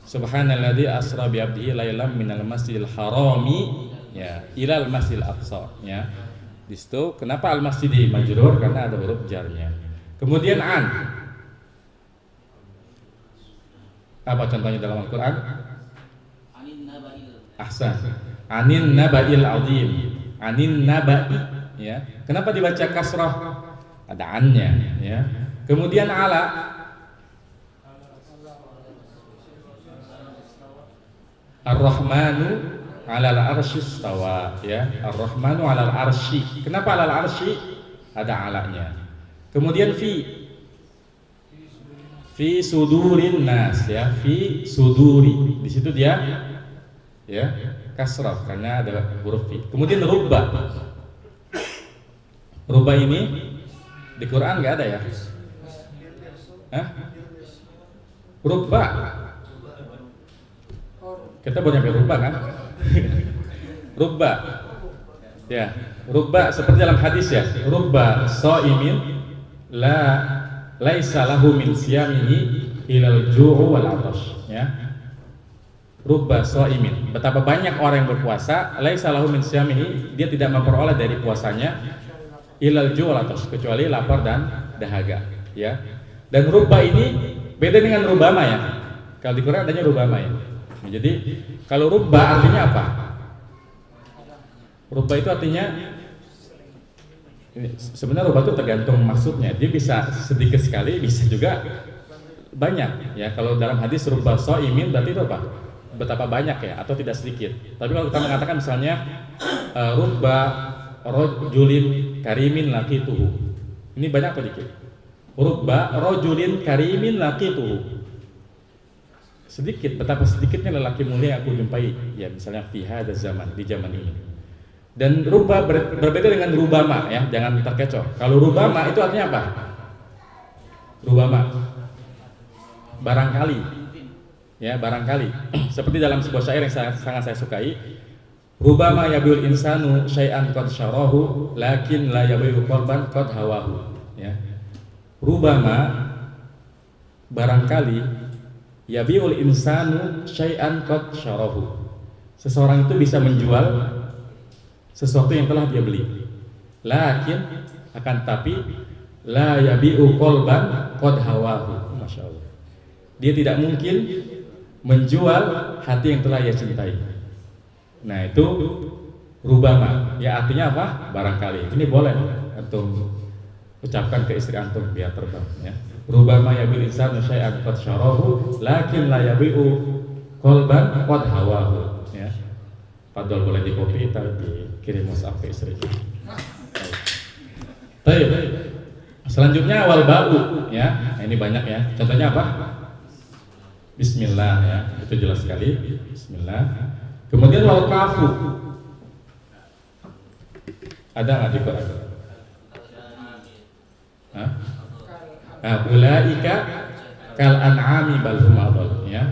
Subhanalladzi asra bi 'abdihi lailam minal masjidil harami ya ilal masjidil aqsa ya. Di situ kenapa al masjidi majrur? Karena ada huruf jarnya. Kemudian an. Apa contohnya dalam Al-Qur'an? Anin nabail. Ahsan. Anin nabail azim. Anin nabai ya. Kenapa dibaca kasrah? Ada annya ya. Kemudian ala. Ar-Rahmanu 'alal arsy istawa ya. Ar-Rahmanu 'alal arsy. Kenapa 'alal arsy? Ada alanya. Kemudian fi sudurin nas ya, fi suduri. Di situ dia ya kasrah karena ada huruf fi. Kemudian rubba. Rubba ini di Quran enggak ada ya? Hah? Rubba. Kita baru nyampe rubba kan? Rubba. Ya, rubba seperti dalam hadis ya. Rubba shaimin laisa lahu min siyamihi ilal ju'u wal 'atash ya. Rubba shaimin. Betapa banyak orang yang berpuasa laisa lahu min siyamihi, dia tidak memperoleh dari puasanya ilal ju'u wal 'atash, kecuali lapar dan dahaga ya. Dan rubba ini beda dengan rubama ya. Kalau di Quran adanya rubama ya. Jadi kalau rubba artinya apa? Rubba itu artinya sebenarnya rubba itu tergantung maksudnya. Dia bisa sedikit sekali, bisa juga banyak ya. Kalau dalam hadis rubba shaimin berarti itu apa? Betapa banyak ya, atau tidak sedikit. Tapi kalau kita mengatakan misalnya rubba rajulin karimin laqituhu. Ini banyak atau dikit? Rubba rajulin karimin laqituhu. Sedikit, betapa sedikitnya lelaki mulia yang aku jumpai ya, misalnya fi hadzal zaman, di zaman ini. Dan rubba berbeda dengan rubama ya, jangan terkecoh. Kalau rubama itu artinya apa? Rubama barangkali ya, barangkali. Seperti dalam sebuah syair yang sangat saya sukai, Rubama yabiul insanu syai'an qad syarahu lakin la yabiu qalban qad hawahu. Ya. Rubama barangkali yabiul insanu syai'an qad syarahu. Seseorang itu bisa menjual sesuatu yang telah dia beli. Lakin akan tapi la yabiu qalban qad hawahu. Masya Allah. Dia tidak mungkin menjual hati yang telah ia cintai. Nah itu rubama, ya artinya apa? Barangkali. Ini boleh antum ucapkan ke istri antum biar terbang. Ya. Rubama yabil insanu syai'an qad syarahu, lakin la yabi'u qalban qad hawahu. Ya. Padahal boleh dikopi, tapi dikirim WhatsApp ke istri. Baik. Selanjutnya wal ba'u, ya. Nah, ini banyak ya. Contohnya apa? Bismillah, ya. Itu jelas sekali. Bismillah. Kemudian wal kafu. Ada nggak di Quran? Ulaika kal an'ami bal hum adall, ya.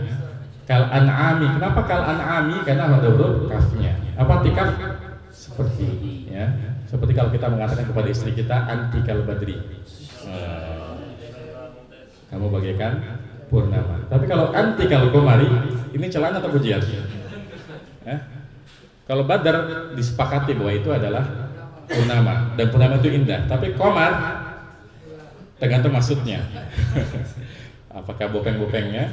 Kal an'ami. Kenapa kal an'ami? Karena ada huruf kafnya. Apa tikaf? Seperti, ya. Seperti kalau kita mengatakan kepada istri kita anti kal badri. Kamu bagaikan purnama. Tapi kalau anti kal qamari, ini celaan atau pujian? Ya. Kalau badar disepakati bahwa itu adalah purnama dan purnama itu indah, tapi qamar tergantung maksudnya. Apakah bopeng-bopengnya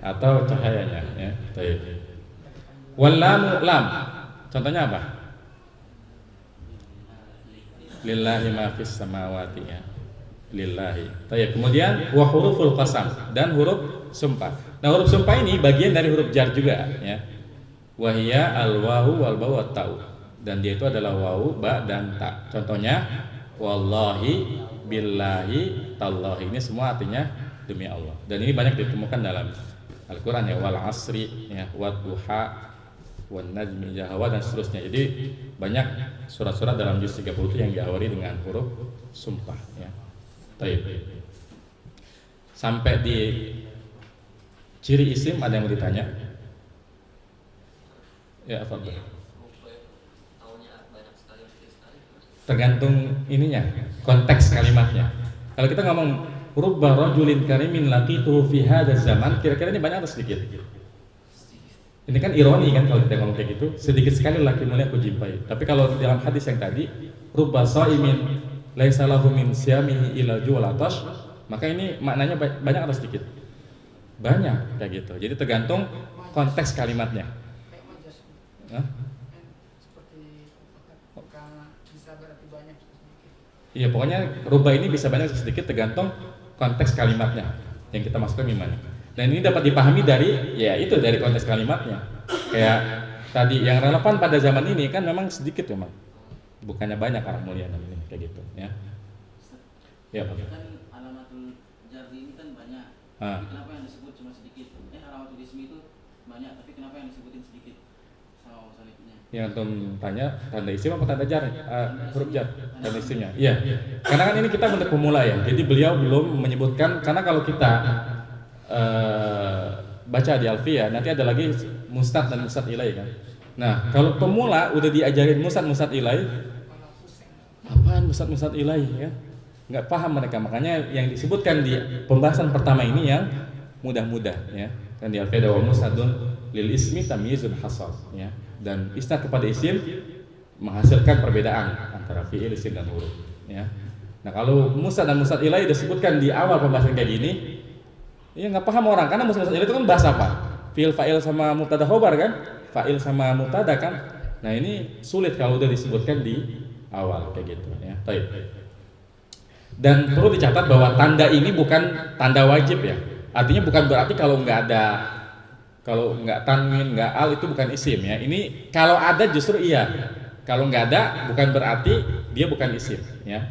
atau cahayanya, ya. Baik. Wal lam. Contohnya apa? Lillahi ma fis samawati, ya. Lillahi. Baik. Kemudian wa huruful qasam dan huruf sumpah. Nah, huruf sumpah ini bagian dari huruf jar juga, ya. Wahia al-wawu wal-bawu wat-ta'u. Dan dia itu adalah wawu, ba dan ta. Contohnya wallahi, billahi, tallahi. Ini semua artinya demi Allah. Dan ini banyak ditemukan dalam Al-Qur'an, ya, wal asri, ya, wadduha, wan najmi idza hawa dan seterusnya. Jadi banyak surat-surat dalam juz 30 yang diawali dengan huruf sumpah, ya. Baik. Sampai di ciri isim ada yang mau ditanya? Ya, apa? Tergantung ininya, konteks kalimatnya. Kalau kita ngomong rubba rajulin karimin laqitu fi hadzal zaman, kira-kira ini banyak atau sedikit? Ini kan ironi kan kalau kita ngomong kayak gitu, sedikit sekali laki mulia aku jumpai. Tapi kalau dalam hadis yang tadi, rubba shaimin laisa lahu min siyamihi illa ju'al atash, maka ini maknanya banyak atau sedikit? Banyak kayak gitu. Jadi tergantung konteks kalimatnya. Seperti karena bisa berarti banyak sedikit. Iya, pokoknya rubah ini bisa banyak sedikit tergantung konteks kalimatnya yang kita masukkan gimana. Dan ini dapat dipahami dari, ya itu dari konteks kalimatnya. Kayak tadi yang relevan pada zaman ini kan memang sedikit memang. Bukannya banyak orang mulia namanya kayak gitu, ya. Ya, Pak. Kan alamatul jarri ini kan banyak. Tapi kenapa yang disebut cuma sedikit? Alamatul ismi itu banyak, tapi kenapa yang disebutin sedikit? Sama masalahnya. Yang antum tanya tanda isim apa tanda jar? Huruf jar, tanda isimnya. Iya. Karena kan ini kita untuk pemula, ya. Jadi beliau belum menyebutkan, karena kalau kita baca di Alfiyah nanti ada lagi mustad dan mustad ilai kan. Nah, kalau pemula udah diajarin mustad ilai, apaan mustad ilai, ya? Nggak paham mereka. Makanya yang disebutkan di pembahasan pertama ini yang mudah-mudah, ya. Dan di Alfiyah wa mustadun lil ismi tamyizun hasal, ya. Dan isnad kepada isim menghasilkan perbedaan antara fi'il, isim dan huruf, ya. Nah, kalau mustad dan mustad ilai disebutkan di awal pembahasan kayak gini, ya nggak paham orang, karena mustad ilai itu kan bahasa apa? Fi'il, fa'il sama mubtada khobar kan? Fa'il sama mubtada kan? Nah, ini sulit kalau udah disebutkan di awal kayak gitu, ya. Baik. Dan perlu dicatat bahwa tanda ini bukan tanda wajib, ya. Artinya bukan berarti kalau nggak ada, kalau nggak tanwin, nggak al itu bukan isim, ya. Ini kalau ada justru iya. Kalau nggak ada bukan berarti dia bukan isim, ya.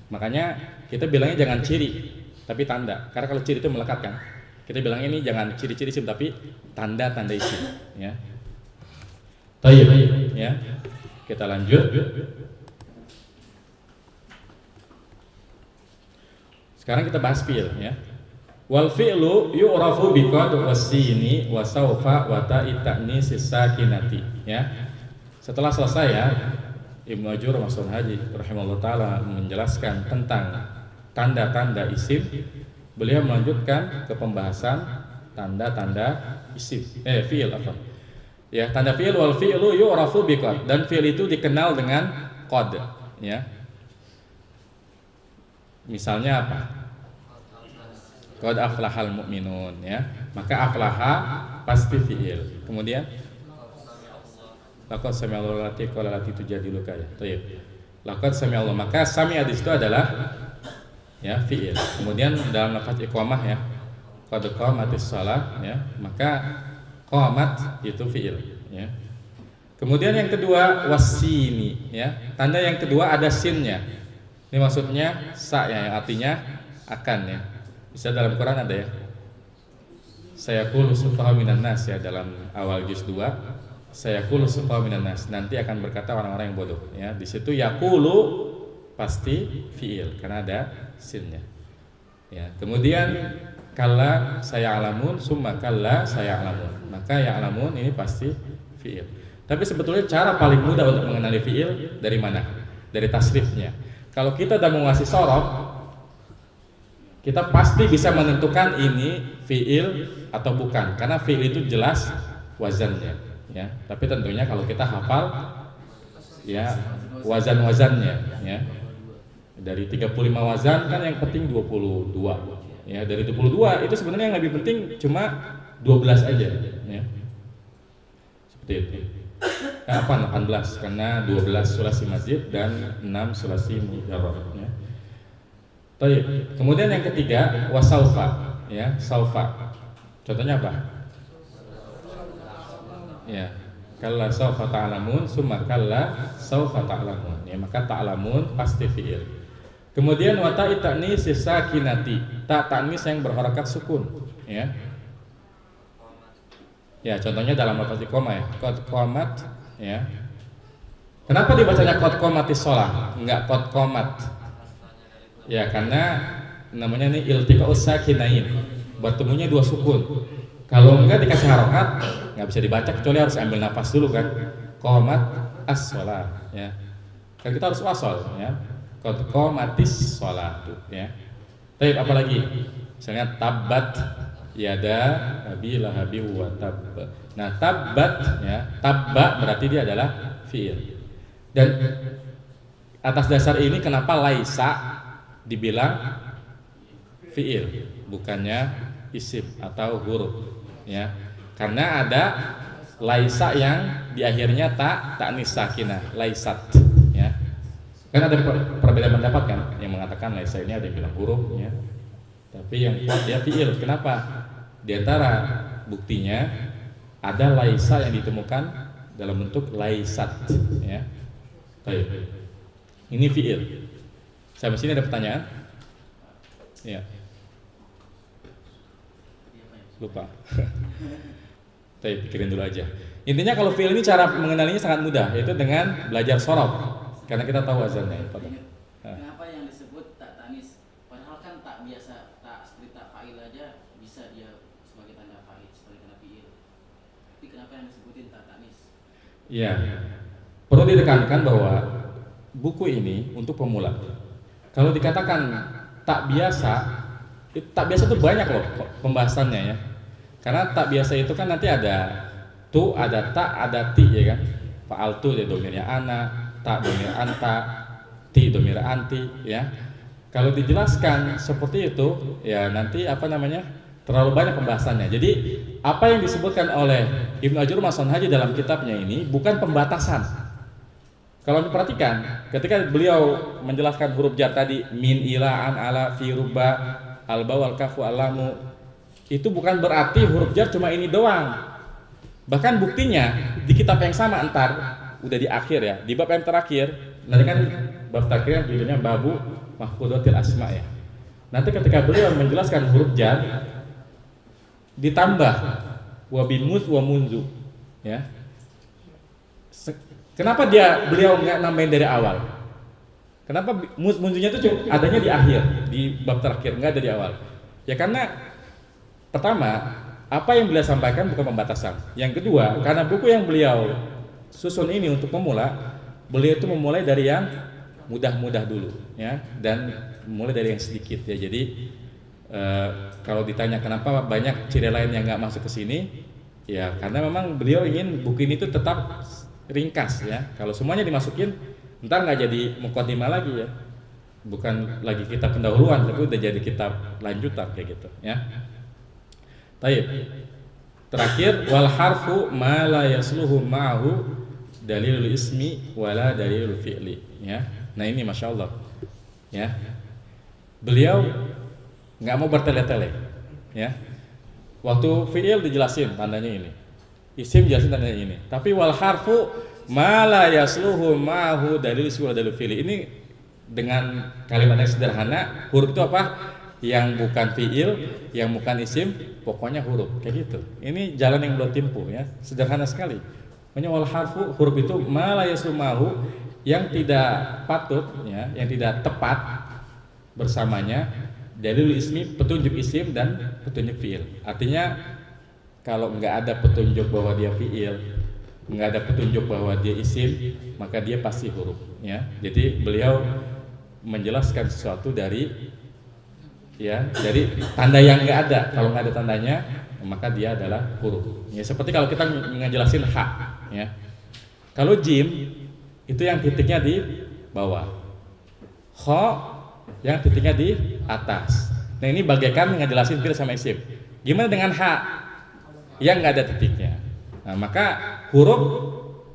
Makanya kita bilangnya jangan ciri, tapi tanda. Karena kalau ciri itu melekat kan. Kita bilang ini jangan ciri-ciri isim tapi tanda-tanda isim, ya. Baik, ya. Kita lanjut. Sekarang kita bahas fi'il, ya. Wal fi'lu yu'rafu bi qad wasini wa sawfa wa ta'i ta'nis sakinati, ya. Setelah selesai ya, Ibnu Ajur Masun Haji rahimahullah ta'ala menjelaskan tentang tanda-tanda isim, beliau melanjutkan ke pembahasan tanda-tanda isim, fi'il apa? Ya, tanda fi'il wal fi'lu yu'rafu biqad, dan fi'il itu dikenal dengan qad, ya. Misalnya apa? Qad aflahal mu'minun, ya. Maka aflaha pasti fi'il. Kemudian laqad sami'allahu allati qala lati tujadiluka ya. Baik. Laqad sami'allahu, maka sami'a di situ adalah ya fi'il. Kemudian dalam lafaz iqamah ya, qad qamatis shalah ya, maka qamat itu fi'il ya. Kemudian yang kedua wasini ya. Tanda yang kedua ada sinnya. Ini maksudnya sa ya, yang artinya akan ya. Bisa dalam Quran ada ya. Sayaqulu sufaha minan nas ya, dalam awal juz 2. Sayaqulu sufaha minan nas, nanti akan berkata orang-orang yang bodoh ya. Di situ yaqulu pasti fi'il karena ada sinnya. Ya, kemudian kalla saya'lamun summa kalla saya'lamun. Maka ya'lamun ini pasti fi'il. Tapi sebetulnya cara paling mudah untuk mengenali fi'il dari mana? Dari tasrifnya. Kalau kita sudah menguasai sorof, kita pasti bisa menentukan ini fi'il atau bukan, karena fi'il itu jelas wazannya ya. Tapi tentunya kalau kita hafal ya wazan-wazannya ya. Dari 35 wazan kan yang penting 22 ya. Dari 22 itu sebenarnya yang lebih penting cuma 12 aja ya. Seperti itu. Apa 18 karena 12 sulasi mazid dan 6 sulasi mujarrad ya. Baik. Kemudian yang ketiga wasaufa ya, saufa. Contohnya apa? Ya. Kalla saufa ta'lamun summa kalla saufa ta'lamun. Ya, maka ta'lamun pasti fi'il. Kemudian wa ta'i ta'nis sakinati. Ta ta'nis yang berharakat sukun ya. Ya, contohnya dalam lafaz iqamah ya, qad qamat ya. Kenapa dibacanya qad qamatis shalah, enggak qad qamat? Ya, karena namanya ini iltiqa'us sakinain. Bertemunya dua sukun. Kalau enggak dikasih harokat, enggak bisa dibaca kecuali harus ambil nafas dulu kan. Qamat as-shalah ya. Kan kita harus wasal ya. Qad qamatis shalah ya. Baik, apa lagi? Misalnya tabbat yada abi lahabi wa tabb. Nah, tabbat ya, tabba berarti dia adalah fi'il. Dan atas dasar ini kenapa laisa dibilang fi'il bukannya isim atau huruf ya, karena ada laisa yang di akhirnya ta'nis sakinah, laisat ya. Kan ada perbedaan pendapat kan yang mengatakan laisa ini ada yang bilang huruf ya, tapi yang kuat dia fi'il. Kenapa? Di antara buktinya ada laisa yang ditemukan dalam bentuk laisat ya. Baik. Ini fi'il. Sampai sini ada pertanyaan? Ya. Lupa. Tapi pikirin dulu aja. Intinya kalau fi'il ini cara mengenalinya sangat mudah, yaitu dengan belajar shorof. Karena kita tahu wazannya. Kenapa yang disebut tak tanis? Padahal kan tak biasa, tak seperti tak fa'il aja bisa dia sebagai tanda fa'il, sebagai tanda fi'il. Tapi kenapa yang disebutin tak tanis? Iya. Perlu ditekankan bahwa buku ini untuk pemula. Kalau dikatakan tak biasa itu banyak loh pembahasannya ya. Karena tak biasa itu kan nanti ada tu, ada tak, ada ti ya kan. Fa'al tu dia domirnya ana, tak domir anta, ti domir anti ya. Kalau dijelaskan seperti itu ya nanti terlalu banyak pembahasannya. Jadi apa yang disebutkan oleh Ibnu Ajur Masun Haji dalam kitabnya ini bukan pembatasan. Kalau diperhatikan ketika beliau menjelaskan huruf jar tadi min ila an ala fi rubba alba wal kafu alamu, itu bukan berarti huruf jar cuma ini doang. Bahkan buktinya di kitab yang sama udah di akhir ya, di bab yang terakhir. Nanti kan bab terakhir judulnya babu mahfudatil asma ya. Nanti ketika beliau menjelaskan huruf jar ditambah wabimuz wa munzu ya. Kenapa beliau nggak nambahin dari awal? Kenapa munzunya itu adanya di akhir, di bab terakhir, nggak ada di awal? Ya karena pertama, apa yang beliau sampaikan bukan pembatasan. Yang kedua, karena buku yang beliau susun ini untuk pemula, beliau itu memulai dari yang mudah-mudah dulu ya, dan mulai dari yang sedikit ya. Jadi kalau ditanya kenapa banyak ciri lain yang nggak masuk ke sini, ya karena memang beliau ingin buku ini tuh tetap ringkas ya. Kalau semuanya dimasukin, ntar nggak jadi muqaddimah lagi ya, bukan lagi kitab pendahuluan, tapi udah jadi kitab lanjutan kayak gitu ya. Baik. Terakhir, wal harfu ma la yasluhu ma'hu dalilul ismi wala dalilul fi'li ya. Nah ini masya Allah ya, beliau nggak mau bertele-tele ya. Waktu fi'il dijelasin tandanya ini, isim jelasin tandanya ini, tapi wal harfu ma la yasluhu ma'hu dalilul ismi wala dalilul fi'li ini dengan kalimat yang sederhana. Huruf itu apa? Yang bukan fi'il, yang bukan isim, pokoknya huruf kayak gitu. Ini jalan yang belum tempuh ya, sederhana sekali. Makanya wal harfu, huruf itu ma la yasluhu ma'hu, yang tidak patut ya, yang tidak tepat bersamanya dalil ismi, petunjuk isim dan petunjuk fi'il. Artinya kalau nggak ada petunjuk bahwa dia fi'il, nggak ada petunjuk bahwa dia isim, maka dia pasti huruf ya. Jadi beliau menjelaskan sesuatu dari tanda yang nggak ada. Kalau nggak ada tandanya, maka dia adalah huruf ya. Seperti kalau kita ngejelasin ha ya, kalau jim itu yang titiknya di bawah, kho yang titiknya di atas. Nah ini bagaikan ngejelasin fi'il sama isim. Gimana dengan ha yang nggak ada titiknya? Nah maka huruf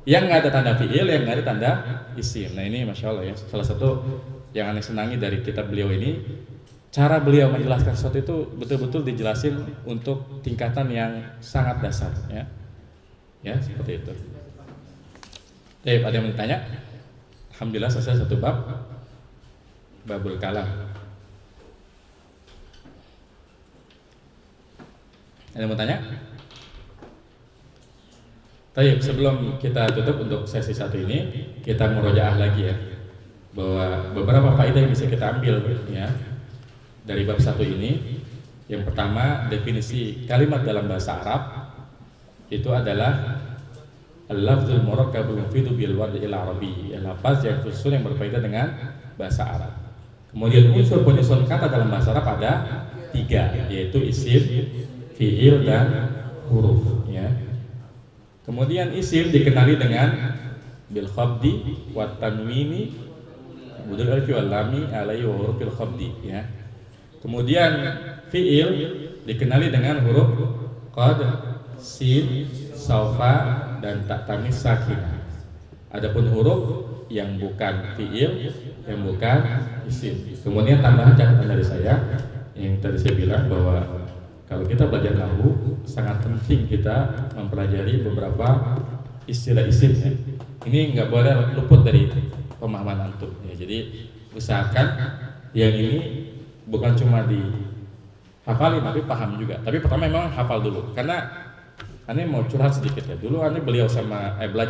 yang nggak ada tanda fi'il, yang nggak ada tanda isim. Nah ini masya Allah ya, salah satu yang aneh senangi dari kitab beliau ini, cara beliau menjelaskan sesuatu itu betul-betul dijelasin untuk tingkatan yang sangat dasar ya seperti itu. Ada yang bertanya? Alhamdulillah selesai satu babul kalam. Ada yang bertanya? Baik, sebelum kita tutup untuk sesi satu ini, kita murojaah lagi ya, bahwa beberapa faedah yang bisa kita ambil ya dari bab satu ini. Yang pertama, definisi kalimat dalam bahasa Arab itu adalah al-lafzul murakkabul mufidu bil wad'il arabi, lafaz yang khusus yang berkaitan dengan bahasa Arab. Kemudian unsur penyusun kata dalam bahasa Arab ada 3, yaitu isim, fi'il dan huruf ya. Kemudian isim dikenali dengan bil khabdi wat tanwini budul alfi wal lami alaihi wa hurufil khabdi ya. Kemudian fi'il dikenali dengan huruf qad, sin, saufa dan tak tanis sakinah. Adapun huruf yang bukan fi'il, yang bukan isim. Kemudian tambahan catatan dari saya yang tadi saya bilang bahwa kalau kita belajar nahwu sangat penting kita mempelajari beberapa istilah isim ya. Ini nggak boleh luput dari pemahaman antum ya. Jadi usahakan yang ini bukan cuma dihafalin tapi paham juga. Tapi pertama memang hafal dulu, karena Ane mau curhat sedikit ya. Dulu Ane belajar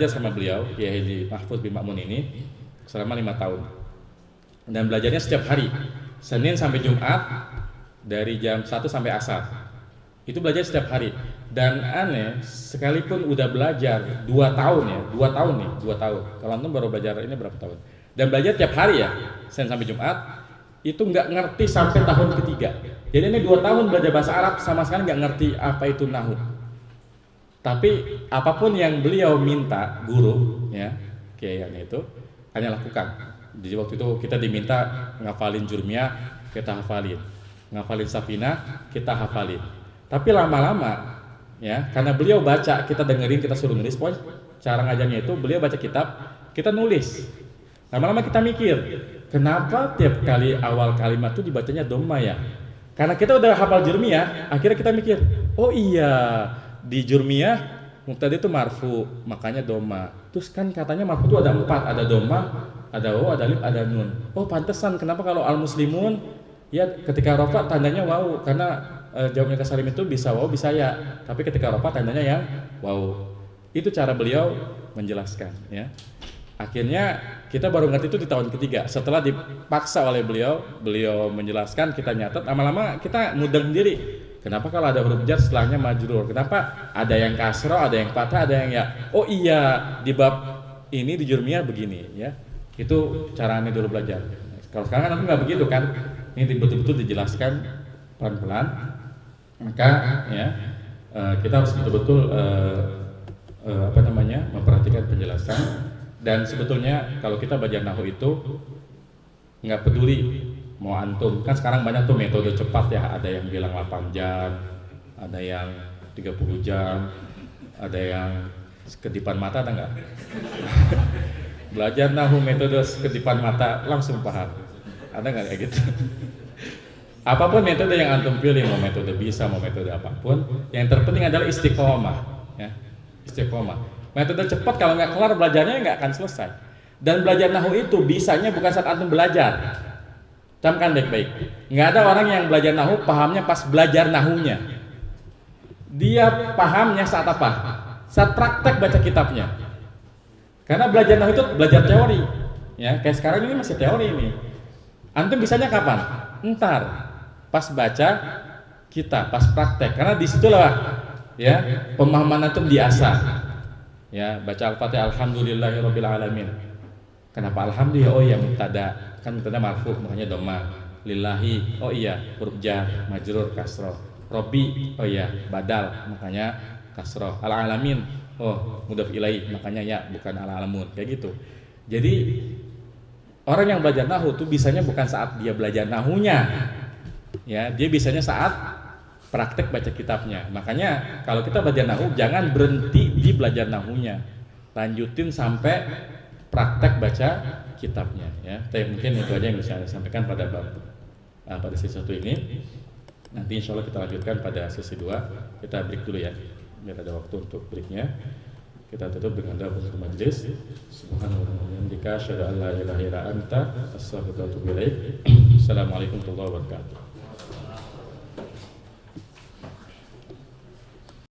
sama beliau Kiai Haji Mahfuz bin Ma'mun ini selama 5 tahun. Dan belajarnya setiap hari, Senin sampai Jumat dari jam 1 sampai asar. Itu belajar setiap hari. Dan Ane sekalipun udah belajar 2 tahun ya, 2 tahun nih, 2 tahun. Kalau antum baru belajar ini berapa tahun? Dan belajar tiap hari ya, Senin sampai Jumat, itu nggak ngerti sampai tahun ketiga. Jadi ini 2 tahun belajar bahasa Arab sama sekali nggak ngerti apa itu nahwu. Tapi apapun yang beliau minta guru ya, kayaknya itu hanya lakukan. Jadi waktu itu kita diminta ngafalin Jurmiyah, kita hafalin. Ngafalin Safinah, kita hafalin. Tapi lama-lama ya, karena beliau baca, kita dengerin, kita suruh nulis. Pokoknya cara ngajarnya itu beliau baca kitab, kita nulis. Lama-lama kita mikir, kenapa tiap kali awal kalimat itu dibacanya dhamma ya? Karena kita udah hafal Jurmiyah, akhirnya kita mikir, oh iya, di Jurmiyah mubtada itu marfu, makanya dhamma. Terus kan katanya marfu itu ada 4, ada dhamma, ada waw, ada alif, ada nun. Oh pantesan kenapa kalau al-muslimun ya ketika rafa tandanya waw, karena jawabnya kasalim itu bisa waw bisa ya, tapi ketika rafa tandanya yang waw. Itu cara beliau menjelaskan ya. Akhirnya kita baru ngerti itu di tahun ketiga, setelah dipaksa oleh beliau menjelaskan, kita nyatet, lama-lama kita mudeng sendiri. Kenapa kalau ada huruf jar setelahnya majrur? Kenapa ada yang kasroh, ada yang fathah, ada yang ya? Oh iya, di bab ini di jurmiyah begini ya. Itu caranya dulu belajar. Kalau sekarang kan nanti nggak begitu kan? Ini betul-betul dijelaskan pelan-pelan. Maka ya kita harus betul-betul memperhatikan penjelasan. Dan sebetulnya kalau kita belajar nahwu itu nggak peduli mau antum, kan sekarang banyak tuh metode cepat ya, ada yang bilang 8 jam, ada yang 30 jam, ada yang sekedipan mata, ada nggak? Belajar nahwu metode sekedipan mata langsung paham, ada nggak kayak gitu? Apapun metode yang antum pilih, mau metode bisa, mau metode apapun, yang terpenting adalah istiqomah ya. Istiqomah. Metode cepat kalau nggak kelar belajarnya nggak akan selesai. Dan belajar nahwu itu bisanya bukan saat antum belajar. Camkan baik-baik. Nggak ada orang yang belajar nahwu pahamnya pas belajar nahwunya. Dia pahamnya saat apa? Saat praktek baca kitabnya. Karena belajar nahwu itu belajar teori. Ya, kayak sekarang ini masih teori ini. Antum bisanya kapan? Entar pas baca kitab, pas praktek. Karena disitulah ya pemahaman antum diasah. Ya, baca Al-Fatihah alhamdulillahirabbil alamin. Kenapa alhamdulillah? Oh iya mubtada. Kan mubtada marfu makanya dhamma. Lillahi. Oh iya huruf jar, majrur, kasroh. Robbi. Oh iya badal makanya kasroh. Al alamin. Oh mudhaf ilaih makanya ya bukan al alamun. Kayak gitu. Jadi orang yang belajar nahwu tuh bisanya bukan saat dia belajar nahwunya. Ya, dia bisanya saat praktek baca kitabnya. Makanya kalau kita belajar nahwu jangan berhenti di belajar nahwunya, lanjutin sampai praktek baca kitabnya ya. Tapi mungkin itu aja yang bisa saya sampaikan pada pada sesi 1 ini. Nanti insya Allah kita lanjutkan pada sesi 2. Kita break dulu ya, biar ada waktu untuk breaknya. Kita tutup dengan doa penutup majelis. Subhanallah wa bihamdika asyhadu an la ilaha illa anta astaghfiruka wa atubu ilaik. Assalamualaikum warahmatullahi wabarakatuh.